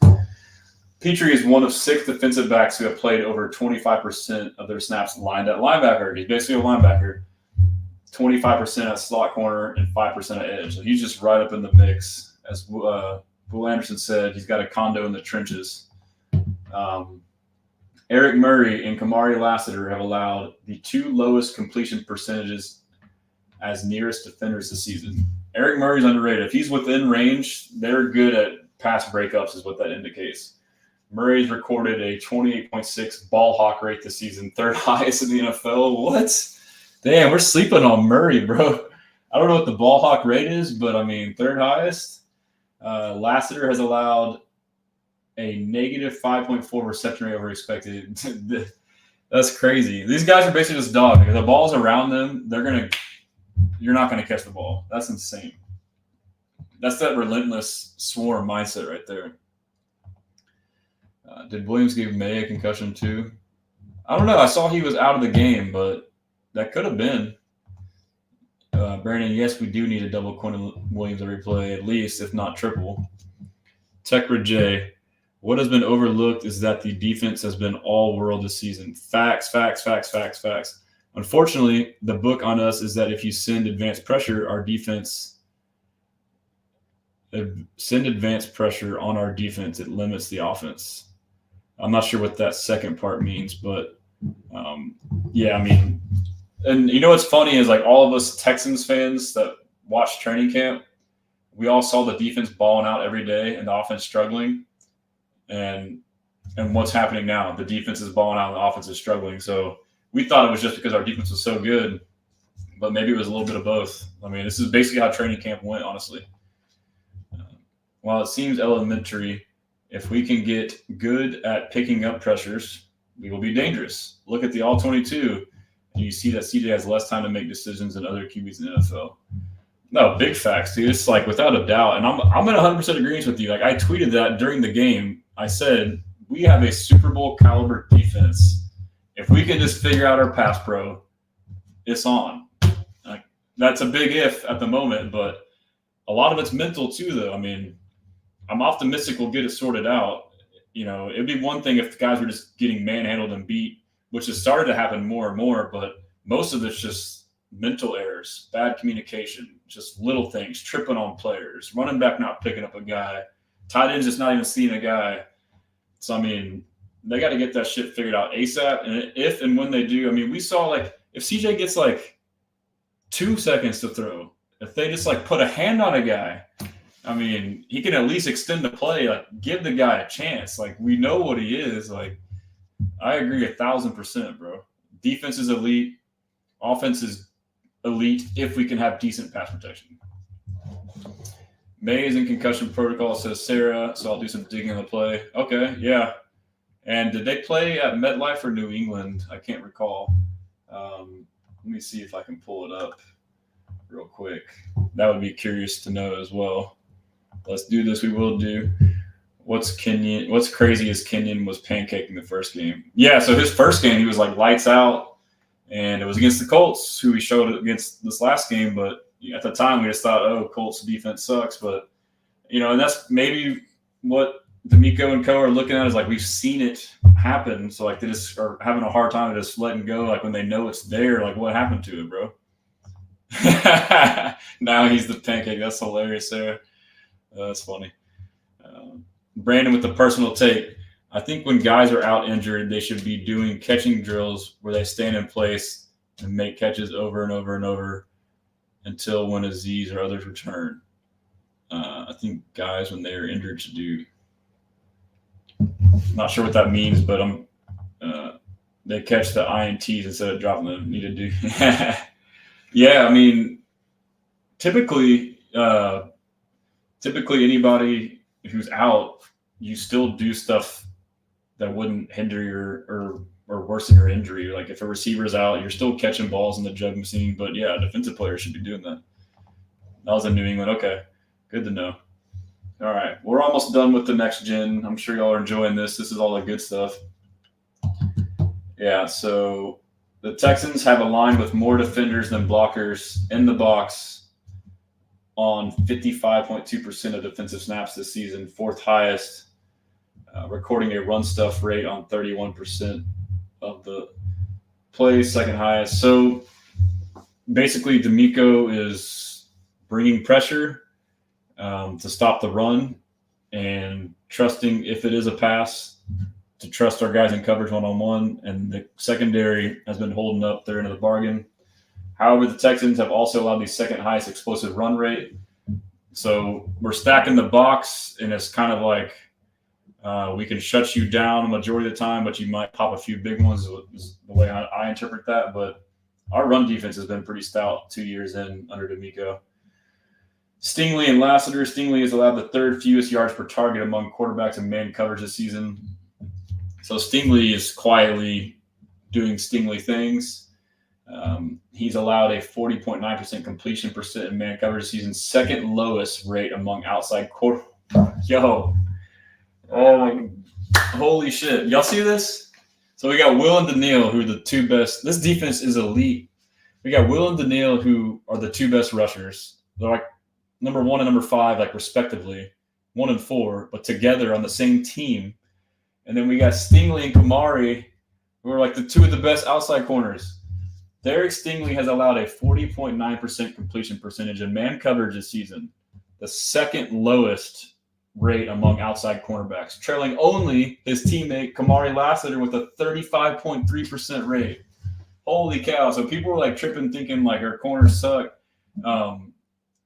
Petrie is one of 6 defensive backs who have played over 25% of their snaps lined at linebacker. He's basically a linebacker, 25% at slot corner and 5% at edge. So he's just right up in the mix. As Will Anderson said, he's got a condo in the trenches. Eric Murray and Kamari Lassiter have allowed the 2 lowest completion percentages as nearest defenders this season. Eric Murray's underrated. If he's within range, they're good at pass breakups is what that indicates. Murray's recorded a 28.6 ball hawk rate this season, 3rd highest in the NFL. What? Damn, we're sleeping on Murray, bro. I don't know what the ball hawk rate is, but I mean, 3rd highest. Lassiter has allowed a negative 5.4 reception rate over expected. That's crazy. These guys are basically just dogs. If the ball's around them, you're not gonna catch the ball. That's insane. That's that relentless swarm mindset right there. Did Williams give May a concussion too? I don't know. I saw he was out of the game, but that could have been. Brandon, yes, we do need a double Quinn Williams every play, at least, if not triple. Tekra J. What has been overlooked is that the defense has been all world this season. Facts. Unfortunately, the book on us is that if you send advanced pressure, our defense send advanced pressure on our defense, it limits the offense. I'm not sure what that second part means, but yeah, I mean, and you know what's funny is like all of us Texans fans that watch training camp, we all saw the defense balling out every day and the offense struggling. And what's happening now? The defense is balling out and the offense is struggling. So we thought it was just because our defense was so good, but maybe it was a little bit of both. I mean, this is basically how training camp went, honestly. While it seems elementary, If we can get good at picking up pressures, we will be dangerous. Look at the All-22, and you see that CJ has less time to make decisions than other QBs in the NFL. No, big facts, dude. It's like without a doubt, and I'm in 100% agreement with you. Like I tweeted that during the game. I said we have a Super Bowl caliber defense. If we can just figure out our pass pro, it's on. Like that's a big if at the moment, but a lot of it's mental too, though. I mean, I'm optimistic we'll get it sorted out. You know, it'd be one thing if the guys were just getting manhandled and beat, which has started to happen more and more, but most of it's just mental errors, bad communication, just little things, tripping on players, running back not picking up a guy, tight ends just not even seeing a guy. So, I mean, they got to get that shit figured out ASAP. And if and when they do, I mean, we saw like if CJ gets like 2 seconds to throw, if they just like put a hand on a guy, I mean, he can at least extend the play, like give the guy a chance. Like we know what he is. Like I agree 1,000%, bro. Defense is elite. Offense is elite if we can have decent pass protection. May is in concussion protocol, says Sarah, so I'll do some digging on the play. Okay, yeah. And did they play at MetLife or New England? I can't recall. Let me see if I can pull it up real quick. That would be curious to know as well. Let's do this. We will do. What's crazy is Kenyon was pancaking the first game. Yeah, so his first game, he was like lights out, and it was against the Colts, who he showed against this last game. But at the time, we just thought, oh, Colts defense sucks. But, you know, and that's maybe what D'Amico and co are looking at is like we've seen it happen. So, like, they just are having a hard time just letting go. Like, when they know it's there, like, what happened to it, bro? Now he's the pancake. That's hilarious, Sarah. That's funny. Brandon with the personal take. I think when guys are out injured, they should be doing catching drills where they stand in place and make catches over and over and over until when Aziz or others return. I think guys, when they are injured, should do. Not sure what that means, but they catch the INTs instead of dropping them. Need to do. Yeah, I mean, typically anybody who's out, you still do stuff that wouldn't hinder your or worsen your injury. Like if a receiver's out, you're still catching balls in the jug machine. But yeah, a defensive player should be doing that. That was in New England. Okay, good to know. All right, we're almost done with the next gen. I'm sure y'all are enjoying this. This is all the good stuff. Yeah, so the Texans have a line with more defenders than blockers in the box on 55.2% of defensive snaps this season, fourth highest, recording a run stuff rate on 31% of the plays, second highest. So basically, D'Amico is bringing pressure to stop the run and trusting if it is a pass to trust our guys in coverage one-on-one, and the secondary has been holding up their end of the bargain. However, the Texans have also allowed the second highest explosive run rate. So we're stacking the box, and it's kind of like we can shut you down a majority of the time, but you might pop a few big ones is the way I interpret that. But our run defense has been pretty stout 2 years in under D'Amico. Stingley and Lassiter. Stingley has allowed the third fewest yards per target among quarterbacks in man coverage this season. So Stingley is quietly doing Stingley things. He's allowed a 40.9% completion percent in man coverage season, second lowest rate among outside quarter. Yo, oh, holy shit! Y'all see this? So we got Will and Daniil, who are the two best. This defense is elite. We got Will and Daniil, who are the two best rushers. They're like number 1 and number 5, like respectively, 1 and 4, but together on the same team. And then we got Stingley and Kamari, who are like the two of the best outside corners. Derek Stingley has allowed a 40.9% completion percentage in man coverage this season, the second lowest rate among outside cornerbacks, trailing only his teammate Kamari Lassiter with a 35.3% rate. Holy cow. So people were like tripping thinking like our corners suck.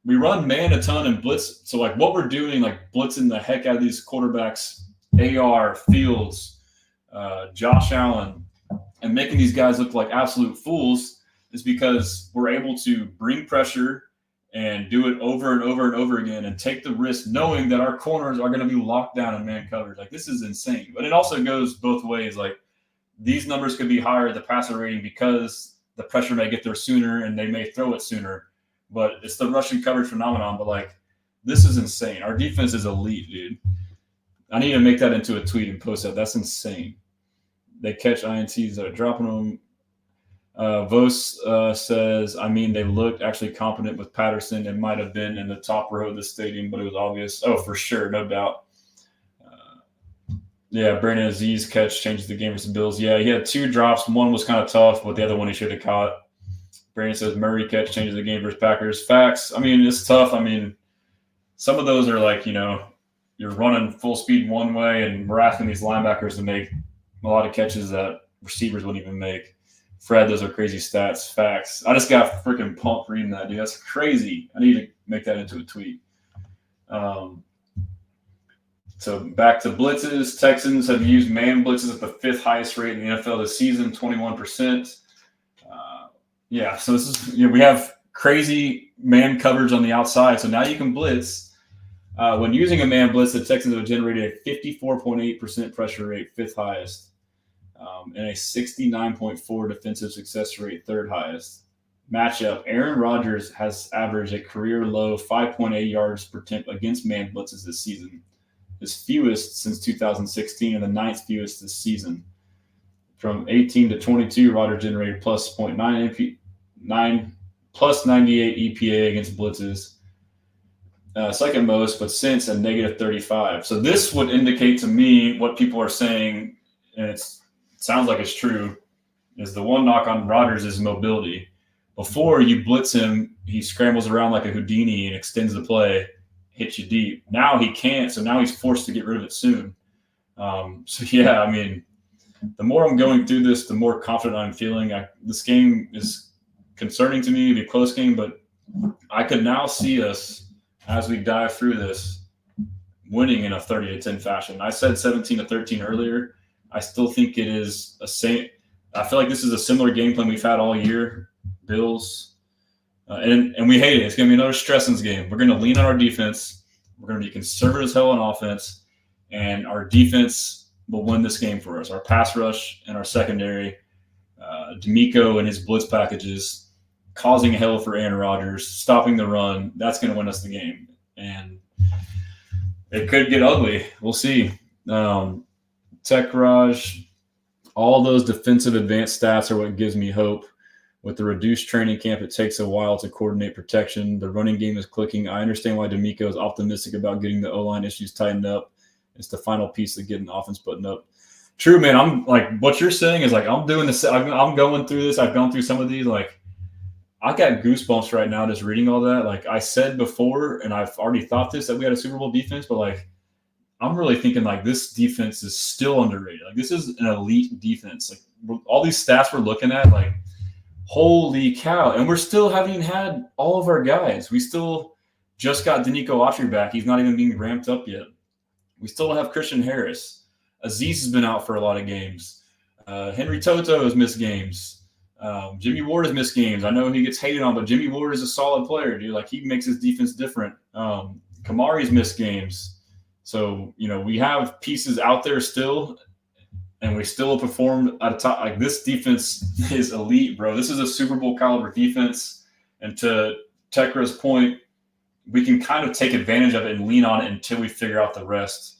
We run man a ton and blitz. So like what we're doing, like blitzing the heck out of these quarterbacks, AR, Fields, Josh Allen, and making these guys look like absolute fools is because we're able to bring pressure and do it over and over and over again and take the risk knowing that our corners are going to be locked down in man coverage. Like, this is insane. But it also goes both ways. Like, these numbers could be higher, the passer rating, because the pressure may get there sooner and they may throw it sooner. But it's the rushing coverage phenomenon. But, like, this is insane. Our defense is elite, dude. I need to make that into a tweet and post that. That's insane. They catch INTs that are dropping them. Vos says, I mean, they looked actually competent with Patterson. It might have been in the top row of the stadium, but it was obvious. Oh, for sure, no doubt. Yeah, Brandon Aziz catch changes the game versus Bills. Yeah, he had 2 drops. One was kind of tough, but the other one he should have caught. Brandon says Murray catch changes the game versus Packers. Facts. I mean, it's tough. I mean, some of those are like, you're running full speed one way, and we're asking these linebackers to make a lot of catches that receivers wouldn't even make. Fred, those are crazy stats. Facts. I just got freaking pumped reading that, dude. That's crazy. I need to make that into a tweet. So back to blitzes. Texans have used man blitzes at the 5th highest rate in the NFL this season, 21%. So this is, we have crazy man coverage on the outside. So now you can blitz. When using a man blitz, the Texans have generated a 54.8% pressure rate, 5th highest. And a 69.4 defensive success rate, 3rd highest. Matchup, Aaron Rodgers has averaged a career low 5.8 yards per attempt against man blitzes this season. His fewest since 2016 and the 9th fewest this season. From 18 to 22, Rodgers generated plus 0.9 plus 98 EPA against blitzes. Second most, but since a negative 35. So this would indicate to me what people are saying, and it sounds like it's true, is the one knock on Rodgers is mobility. Before you blitz him, he scrambles around like a Houdini and extends the play, hits you deep. Now he can't, so now he's forced to get rid of it soon. The more I'm going through this, the more confident I'm feeling. This game is concerning to me. It'll be a close game, but I could now see us, as we dive through this, winning in a 30-10 fashion. I said 17-13 earlier. I still think it is I feel like this is a similar game plan we've had all year. Bills, and we hate it. It's going to be another Stressan's game. We're going to lean on our defense. We're going to be conservative as hell on offense, and our defense will win this game for us. Our pass rush and our secondary, D'Amico and his blitz packages, causing hell for Aaron Rodgers, stopping the run. That's going to win us the game, and it could get ugly. We'll see. Tech Raj, all those defensive advanced stats are what gives me hope. With the reduced training camp, it takes a while to coordinate protection. The running game is clicking. I understand why D'Amico is optimistic about getting the O-line issues tightened up. It's the final piece of getting the offense buttoned up. True, man. I'm like, what you're saying is like, I'm doing this. I'm going through this. I've gone through some of these. Like, I got goosebumps right now just reading all that. Like I said before, and I've already thought this, that we had a Super Bowl defense, but like, I'm really thinking like this defense is still underrated. Like this is an elite defense. Like all these stats we're looking at, like, holy cow. And we're still haven't had all of our guys. We still just got Danico Autry back. He's not even being ramped up yet. We still don't have Christian Harris. Aziz has been out for a lot of games. Henry Toto has missed games. Jimmy Ward has missed games. I know he gets hated on, but Jimmy Ward is a solid player, dude. Like he makes his defense different. Kamari's missed games. So, we have pieces out there still, and we still performed at a top. Like this defense is elite, bro. This is a Super Bowl caliber defense. And to Tekra's point, we can kind of take advantage of it and lean on it until we figure out the rest.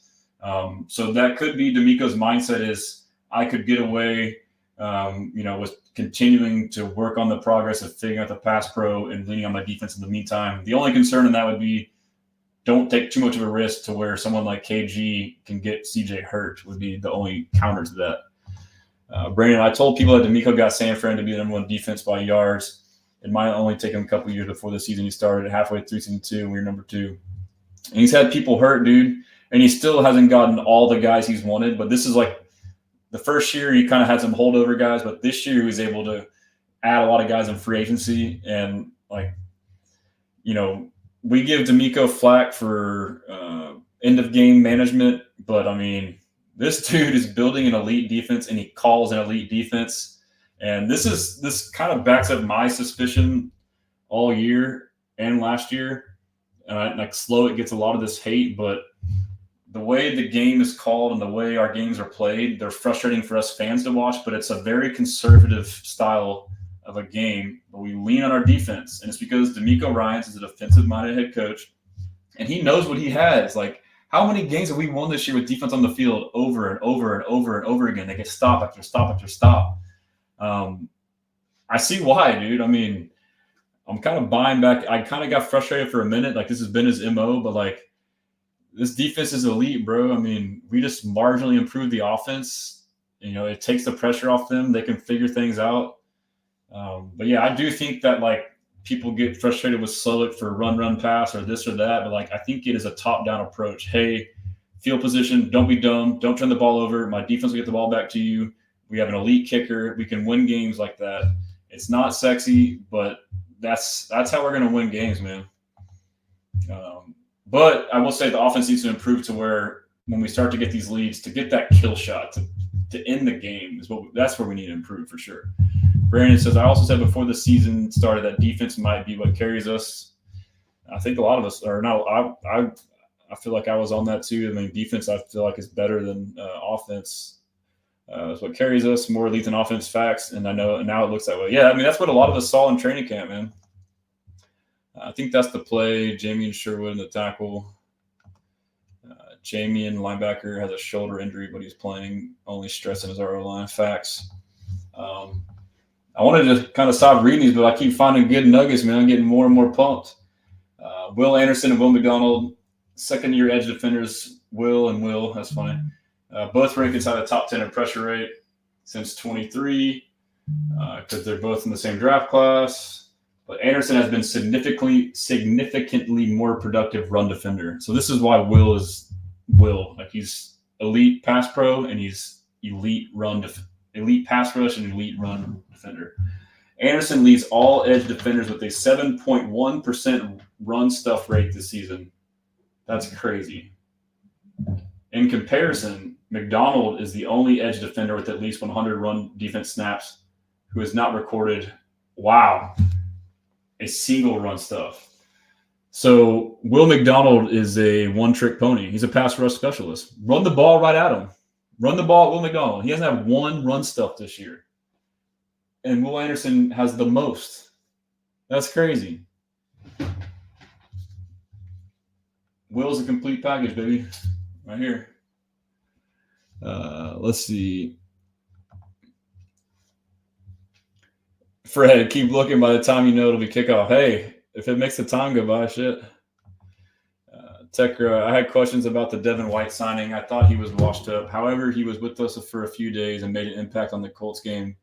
So that could be D'Amico's mindset is I could get away, with continuing to work on the progress of figuring out the pass pro and leaning on my defense in the meantime. The only concern in that would be don't take too much of a risk to where someone like KG can get CJ hurt would be the only counter to that. Brandon, I told people that D'Amico got San Fran to be the number one defense by yards. It might only take him a couple years before the season he started. Halfway through season 2, we were number 2. And he's had people hurt, dude, and he still hasn't gotten all the guys he's wanted. But this is like the first year he kind of had some holdover guys, but this year he was able to add a lot of guys in free agency. And we give D'Amico flack for end of game management, but I mean, this dude is building an elite defense and he calls an elite defense. And this kind of backs up my suspicion all year. and last year. Like Slowick gets a lot of this hate, but the way the game is called and the way our games are played, they're frustrating for us fans to watch, but it's a very conservative style of a game. But we lean on our defense, and it's because DeMeco Ryans is a defensive-minded head coach, and he knows what he has. Like, how many games have we won this year with defense on the field over and over and over and over again? They get stop after stop after stop. I see why, dude. I mean, I'm kind of buying back. I kind of got frustrated for a minute. Like, this has been his MO, but like, this defense is elite, bro. I mean, we just marginally improved the offense. You know, it takes the pressure off them. They can figure things out. But yeah, I do think that like people get frustrated with Slowick for run, pass, or this or that. But like, I think it is a top-down approach. Hey, field position, don't be dumb. Don't turn the ball over. My defense will get the ball back to you. We have an elite kicker. We can win games like that. It's not sexy, but that's how we're going to win games, man. But I will say the offense needs to improve to where when we start to get these leads, to get that kill shot to end the game that's where we need to improve for sure. Brandon says, I also said before the season started that defense might be what carries us. I think a lot of us are. No, I feel like I was on that too. I mean, defense I feel like is better than offense. It's what carries us, more elite than offense, facts. And I know now it looks that way. Yeah, I mean, that's what a lot of us saw in training camp, man. I think that's the play. Jamie and Sherwood in the tackle. Jamie and linebacker has a shoulder injury, but he's playing. Only Stressan is our O-line. Facts. I wanted to kind of stop reading these, but I keep finding good nuggets, man. I'm getting more and more pumped. Will Anderson and Will McDonald, second-year edge defenders. Will, that's funny. Both rank inside the top 10 in pressure rate since 23 because they're both in the same draft class. But Anderson has been significantly more productive run defender. So this is why Will is Will. Like, he's elite pass pro and he's elite pass rush and elite run defender. Anderson leads all edge defenders with a 7.1% run stuff rate this season. That's crazy. In comparison, McDonald is the only edge defender with at least 100 run defense snaps who has not recorded, a single run stuff. So Will McDonald is a one-trick pony. He's a pass rush specialist. Run the ball right at him. Run the ball at Will McDonald. He doesn't have one run stuff this year. And Will Anderson has the most. That's crazy. Will's a complete package, baby. Right here. Let's see. Fred, keep looking. By the time you know it'll be kickoff. Hey, if it makes the time go by, shit. Tekra, I had questions about the Devin White signing. I thought he was washed up. However, he was with us for a few days and made an impact on the Colts game.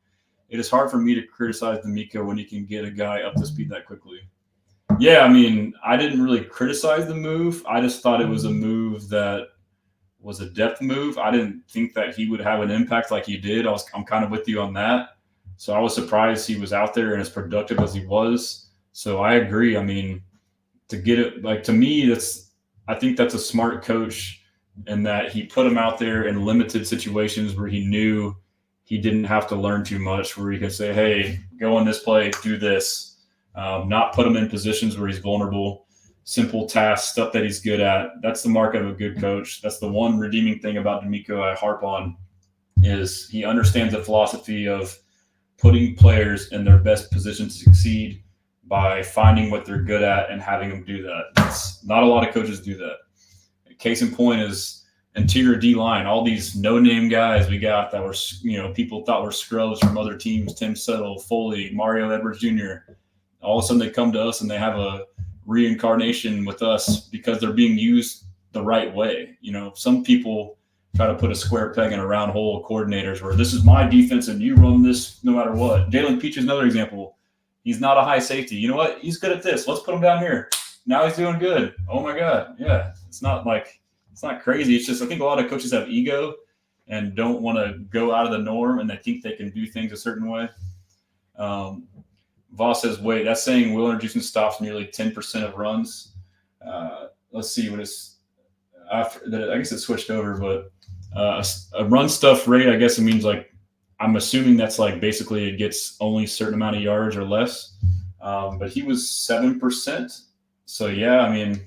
It is hard for me to criticize DeMeco when you can get a guy up to speed that quickly. Yeah, I mean, I didn't really criticize the move. I just thought it was a move that was a depth move. I didn't think that he would have an impact like he did. I'm kind of with you on that. So I was surprised he was out there and as productive as he was. So I agree. I mean, to get it, like, to me, I think that's a smart coach in that he put him out there in limited situations where he knew he didn't have to learn too much, where he could say, hey, go on this play, do this. Not put him in positions where he's vulnerable, simple tasks, stuff that he's good at. That's the mark of a good coach. That's the one redeeming thing about DeMeco I harp on, is he understands the philosophy of putting players in their best position to succeed by finding what they're good at and having them do that. Not a lot of coaches do that. Case in point is interior D-line. All these no-name guys we got that were, people thought were scrubs from other teams, Tim Settle, Foley, Mario Edwards Jr. All of a sudden they come to us and they have a reincarnation with us because they're being used the right way. Some people try to put a square peg in a round hole, coordinators, where this is my defense and you run this no matter what. Jalen Peach is another example. He's not a high safety. You know what? He's good at this. Let's put him down here. Now he's doing good. Oh my God. Yeah. It's not crazy. It's just, I think a lot of coaches have ego and don't want to go out of the norm and they think they can do things a certain way. Voss says, wait, that's saying Will Anderson stops nearly 10% of runs. Let's see what it's after that. I guess it switched over, but a run stuff rate, I guess it means like, I'm assuming that's like basically it gets only a certain amount of yards or less. But he was 7% So yeah, I mean,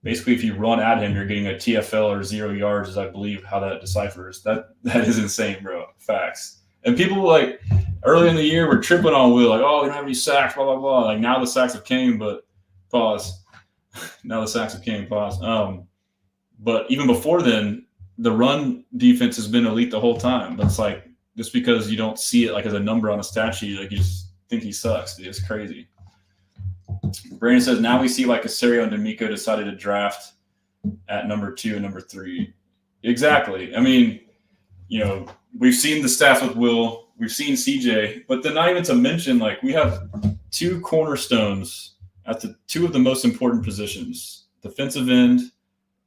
basically, if you run at him, you're getting a TFL or 0 yards, is I believe how that deciphers. That is insane, bro. Facts. And people like early in the year were tripping on Will, like, oh, we don't have any sacks, blah blah blah. Like now the sacks have came, but pause. Now the sacks have came, pause. But even before then, the run defense has been elite the whole time. But it's like just because you don't see it like as a number on a stat sheet, like you just think he sucks. It's crazy. Brandon says now we see like Casario and D'Amico decided to draft at number 2 and number 3. Exactly. I mean, we've seen the stats with Will, we've seen CJ, but then not even to mention like we have 2 cornerstones at the 2 of the most important positions, defensive end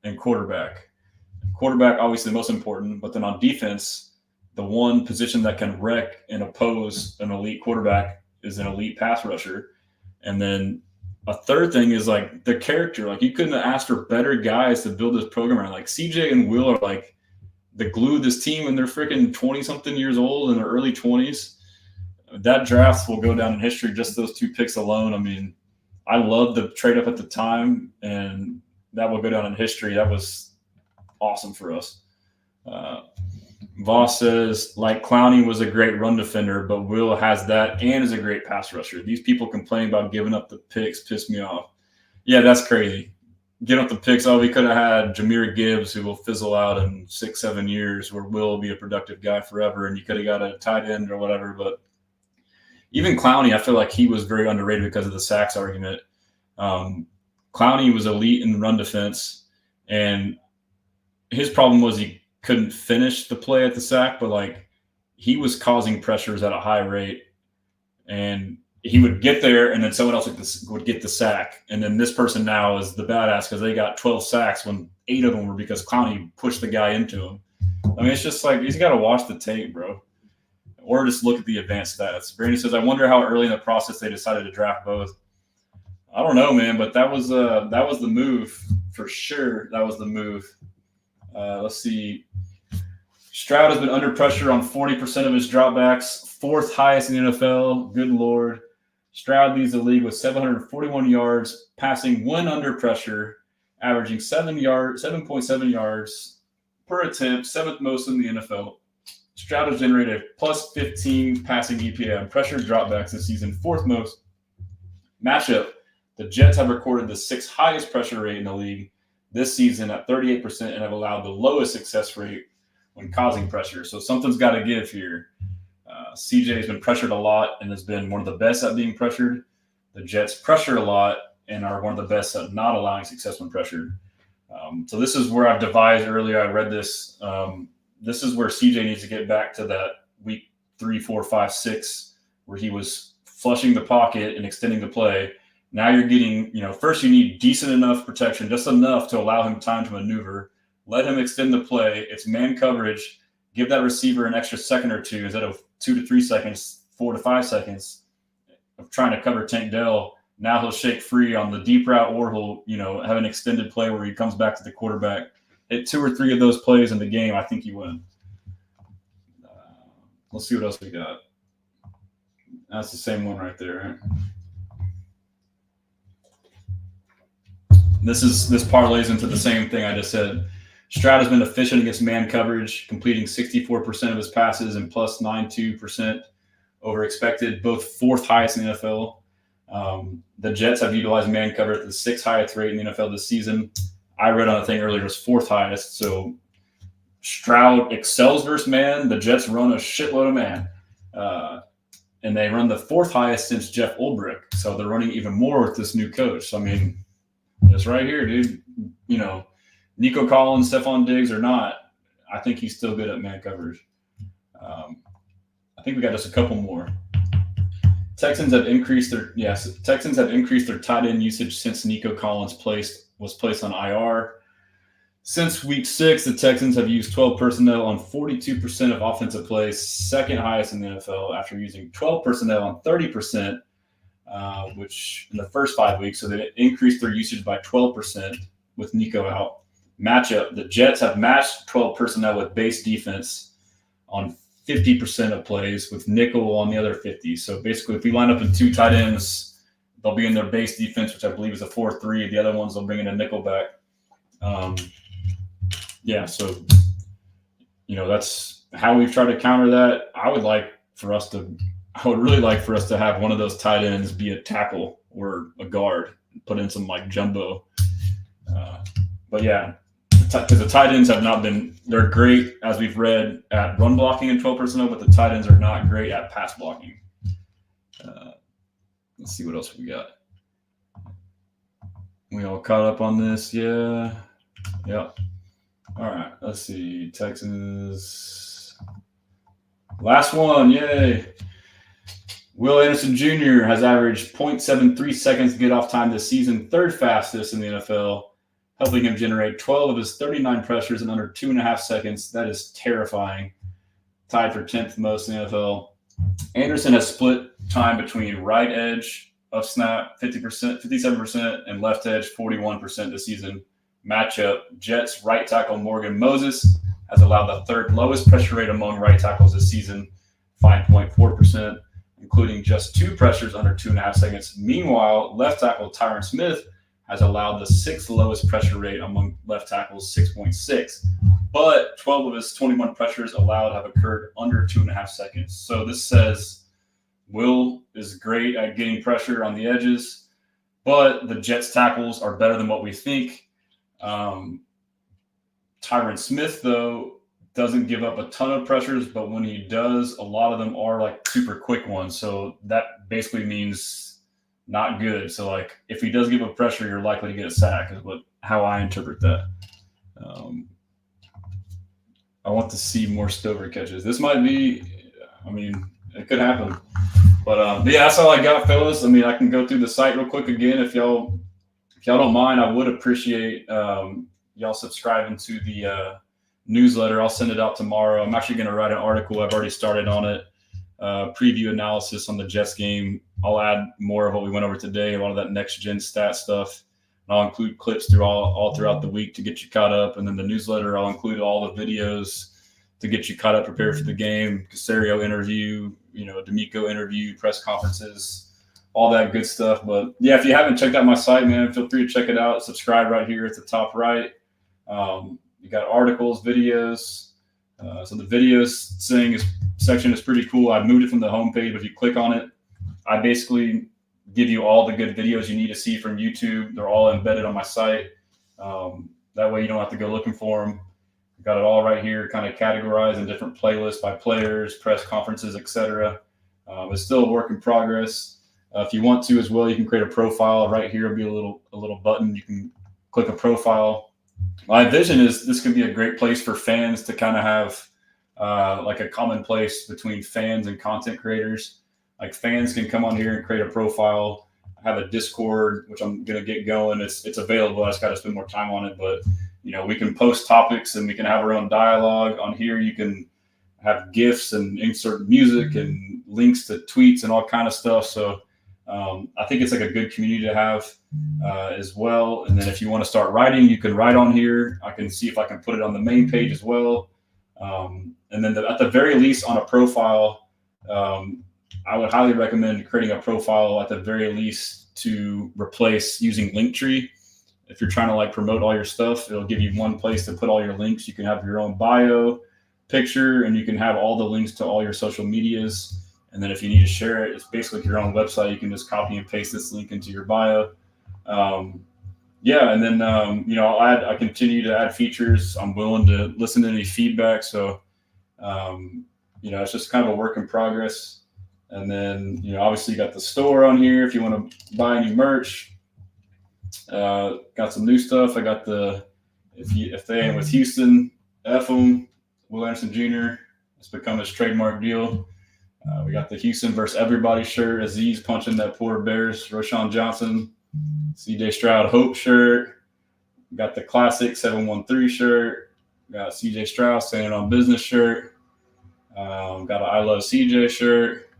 and quarterback. Quarterback obviously the most important, but then on defense, the one position that can wreck and oppose an elite quarterback is an elite pass rusher. And then a third thing is like the character. Like you couldn't have asked for better guys to build this program around. Like CJ and Will are like the glue of this team, and they're freaking 20-something years old in their early 20s. That draft will go down in history, just those 2 picks alone. I mean, I loved the trade up at the time, and that will go down in history. That was awesome for us. Voss says, like Clowney was a great run defender, but Will has that and is a great pass rusher. These people complaining about giving up the picks piss me off. Yeah, that's crazy. Giving up the picks. Oh, we could have had Jahmyr Gibbs, who will fizzle out in 6-7 years, where Will will be a productive guy forever, and you could have got a tight end or whatever. But even Clowney, I feel like he was very underrated because of the sacks argument. Clowney was elite in run defense, and his problem was he couldn't finish the play at the sack, but like he was causing pressures at a high rate, and he would get there and then someone else would get the sack. And then this person now is the badass because they got 12 sacks when 8 of them were because Clowney pushed the guy into him. I mean, it's just like, he's got to watch the tape, bro. Or just look at the advanced stats. Brandy says, I wonder how early in the process they decided to draft both. I don't know, man, but that was the move for sure. That was the move. Let's see. Stroud has been under pressure on 40% of his dropbacks, 4th highest in the NFL. Good Lord. Stroud leads the league with 741 yards passing when under pressure, averaging 7.7 yards per attempt, 7th most in the NFL. Stroud has generated a plus 15 passing EPA on pressure dropbacks this season, 4th most. Matchup, the Jets have recorded the 6th highest pressure rate in the league this season at 38% and have allowed the lowest success rate when causing pressure. So something's got to give here. CJ has been pressured a lot and has been one of the best at being pressured. The Jets pressure a lot and are one of the best at not allowing success when pressured. So this is where I've devised earlier. I read this. This is where CJ needs to get back to that week 3, 4, 5, 6, where he was flushing the pocket and extending the play. Now you're getting, first you need decent enough protection, just enough to allow him time to maneuver. Let him extend the play. It's man coverage. Give that receiver an extra second or two instead of 2 to 3 seconds, 4 to 5 seconds of trying to cover Tank Dell. Now he'll shake free on the deep route, or he'll, have an extended play where he comes back to the quarterback. Hit 2 or 3 of those plays in the game, I think you win. Let's see what else we got. That's the same one right there, right? This parlays into the same thing I just said. Stroud has been efficient against man coverage, completing 64% of his passes and plus 92% over expected, both 4th highest in the NFL. The Jets have utilized man cover at the 6th highest rate in the NFL this season. I read on a thing earlier, it was 4th highest. So Stroud excels versus man. The Jets run a shitload of man. And they run the 4th highest since Jeff Ulbrich. So they're running even more with this new coach. So, I mean, it's right here, dude. Nico Collins, Stephon Diggs or not, I think he's still good at man coverage. I think we got just a couple more. Texans have increased their tight end usage since Nico Collins was placed on IR. Since week 6, the Texans have used 12 personnel on 42% of offensive plays, 2nd highest in the NFL, after using 12 personnel on 30%, which in the first 5 weeks. So they increased their usage by 12% with Nico out. Matchup, the Jets have matched 12 personnel with base defense on 50% of plays, with nickel on the other 50. So basically, if we line up in 2 tight ends, they'll be in their base defense, which I believe is a 4-3. The other ones they'll bring in a nickelback. So that's how we've tried to counter that. I would really like for us to have one of those tight ends be a tackle or a guard, put in some like jumbo. Because the tight ends have not been, they're great, as we've read, at run blocking in 12 personnel, but the tight ends are not great at pass blocking. Let's see what else we got. We all caught up on this, yeah. Yep. All right, let's see. Texans. Last one, yay. Will Anderson Jr. has averaged 0.73 seconds get off time this season, third fastest in the NFL, helping him generate 12 of his 39 pressures in under 2.5 seconds. That is terrifying. Tied for 10th most in the NFL. Anderson has split time between right edge of snap 50%, 57%, and left edge 41% this season. Matchup, Jets right tackle Morgan Moses has allowed the third lowest pressure rate among right tackles this season, 5.4%, including just 2 pressures under 2.5 seconds. Meanwhile, left tackle Tyron Smith has allowed the 6th lowest pressure rate among left tackles, 6.6. But 12 of his 21 pressures allowed have occurred under 2.5 seconds. So this says Will is great at getting pressure on the edges, but the Jets tackles are better than what we think. Tyron Smith, though, doesn't give up a ton of pressures, but when he does, a lot of them are like super quick ones. So that basically means not good. So like if he does give up pressure, you're likely to get a sack is how I interpret that. I want to see more Stover catches. This might be, it could happen. But that's all I got, fellas. I can go through the site real quick again. If y'all don't mind, I would appreciate y'all subscribing to the newsletter. I'll send it out tomorrow. I'm actually going to write an article. I've already started on it. Preview analysis on the Jets game. I'll add more of what we went over today, a lot of that next-gen stat stuff. And I'll include clips all throughout the week to get you caught up. And then the newsletter, I'll include all the videos to get you caught up, prepared for the game. Caserio interview, D'Amico interview, press conferences, all that good stuff. But yeah, if you haven't checked out my site, man, feel free to check it out. Subscribe right here at the top right. You got articles, videos. So the videos section is pretty cool. I moved it from the homepage, but if you click on it, I basically give you all the good videos you need to see from YouTube. They're all embedded on my site. That way you don't have to go looking for them. Got it all right here, kind of categorized in different playlists by players, press conferences, etc. It's still a work in progress. If you want to as well, you can create a profile. Right here will be a little button. You can click a profile. My vision is this could be a great place for fans to kind of have like a common place between fans and content creators. Like fans can come on here and create a profile, have a Discord, which I'm going to get going. It's available. I just got to spend more time on it. But, we can post topics and we can have our own dialogue. On here, you can have GIFs and insert music and links to tweets and all kind of stuff. So I think it's like a good community to have as well. And then if you want to start writing, you can write on here. I can see if I can put it on the main page as well. And then at the very least on a profile, I would highly recommend creating a profile at the very least to replace using Linktree. If you're trying to promote all your stuff, it'll give you one place to put all your links. You can have your own bio picture and you can have all the links to all your social medias. And then if you need to share it, it's basically your own website. You can just copy and paste this link into your bio. And then, I continue to add features. I'm willing to listen to any feedback. So, it's just kind of a work in progress. And then, obviously you got the store on here if you want to buy any merch. Got some new stuff. I got if they ain't with Houston, F them, Will Anderson Jr. It's become his trademark deal. We got the Houston versus everybody shirt. Aziz punching that poor Bears, Roshan Johnson, CJ Stroud Hope shirt. We got the classic 713 shirt. We got CJ Stroud standing on business shirt. Got an I Love CJ shirt.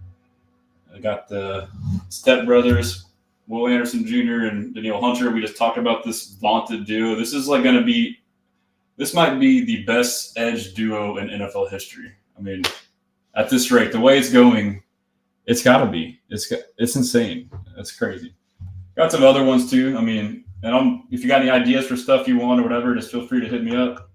I got the Step Brothers, Will Anderson Jr. and Danielle Hunter. We just talked about this vaunted duo. This is this might be the best edge duo in NFL history. At this rate, the way it's going, it's got to be. It's insane. It's crazy. Got some other ones too. I mean, and if you got any ideas for stuff you want or whatever, just feel free to hit me up.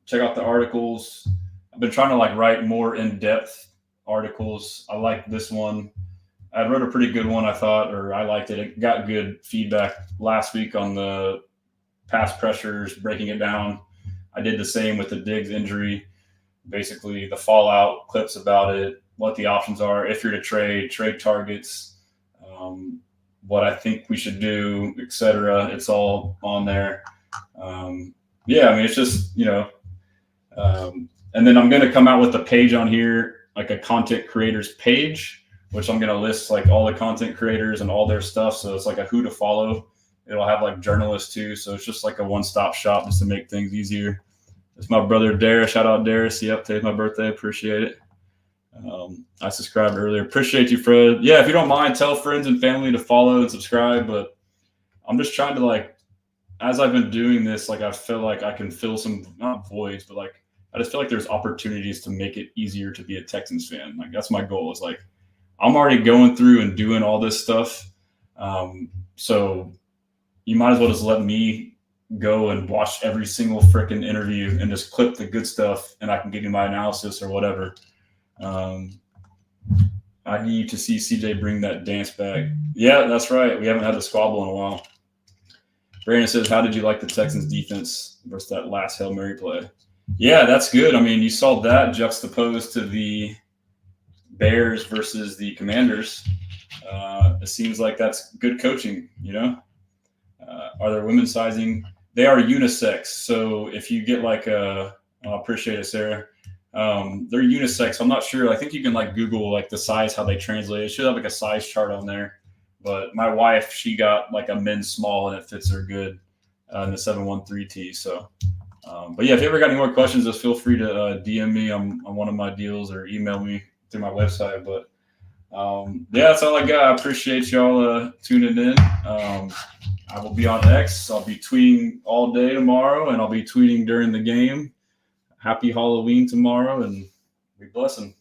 Check out the articles. I've been trying to like write more in-depth articles. I like this one. I wrote a pretty good one, I thought, or I liked it. It got good feedback last week on the pass pressures, breaking it down. I did the same with the Diggs injury. Basically, the fallout, clips about it, what the options are, if you're to trade targets, what I think we should do, etc. It's all on there. Yeah, I mean, it's just, and then I'm going to come out with a page on here, like a content creators page, which I'm going to list like all the content creators and all their stuff. So it's like a who to follow. It'll have like journalists too. So it's just like a one-stop shop just to make things easier. It's my brother, Darius. Shout out, Darius. Yep, today's my birthday. Appreciate it. I subscribed earlier. Appreciate you, Fred. Yeah, if you don't mind, tell friends and family to follow and subscribe. But I'm just trying to, like, as I've been doing this, like, I feel like I can fill some, not voids, but like, I just feel like there's opportunities to make it easier to be a Texans fan. Like, that's my goal. Is like, I'm already going through and doing all this stuff. So you might as well just let me go and watch every single freaking interview and just clip the good stuff, and I can give you my analysis or whatever. I need to see CJ bring that dance back. Yeah, that's right. We haven't had the squabble in a while. Brandon says, how did you like the Texans defense versus that last Hail Mary play? Yeah, that's good. I mean, you saw that juxtaposed to the Bears versus the Commanders. It seems like that's good coaching, Are there women sizing? They are unisex. So if you get like I appreciate it, Sarah. They're unisex. I'm not sure. I think you can like Google like the size, how they translate. It should have like a size chart on there. But my wife, she got like a men's small and it fits her good in the 713T. So, but yeah, if you ever got any more questions, just feel free to DM me on one of my deals or email me through my website. But yeah, that's all I got. I appreciate y'all tuning in. I will be on X. I'll be tweeting all day tomorrow, and I'll be tweeting during the game. Happy Halloween tomorrow, and be blessing.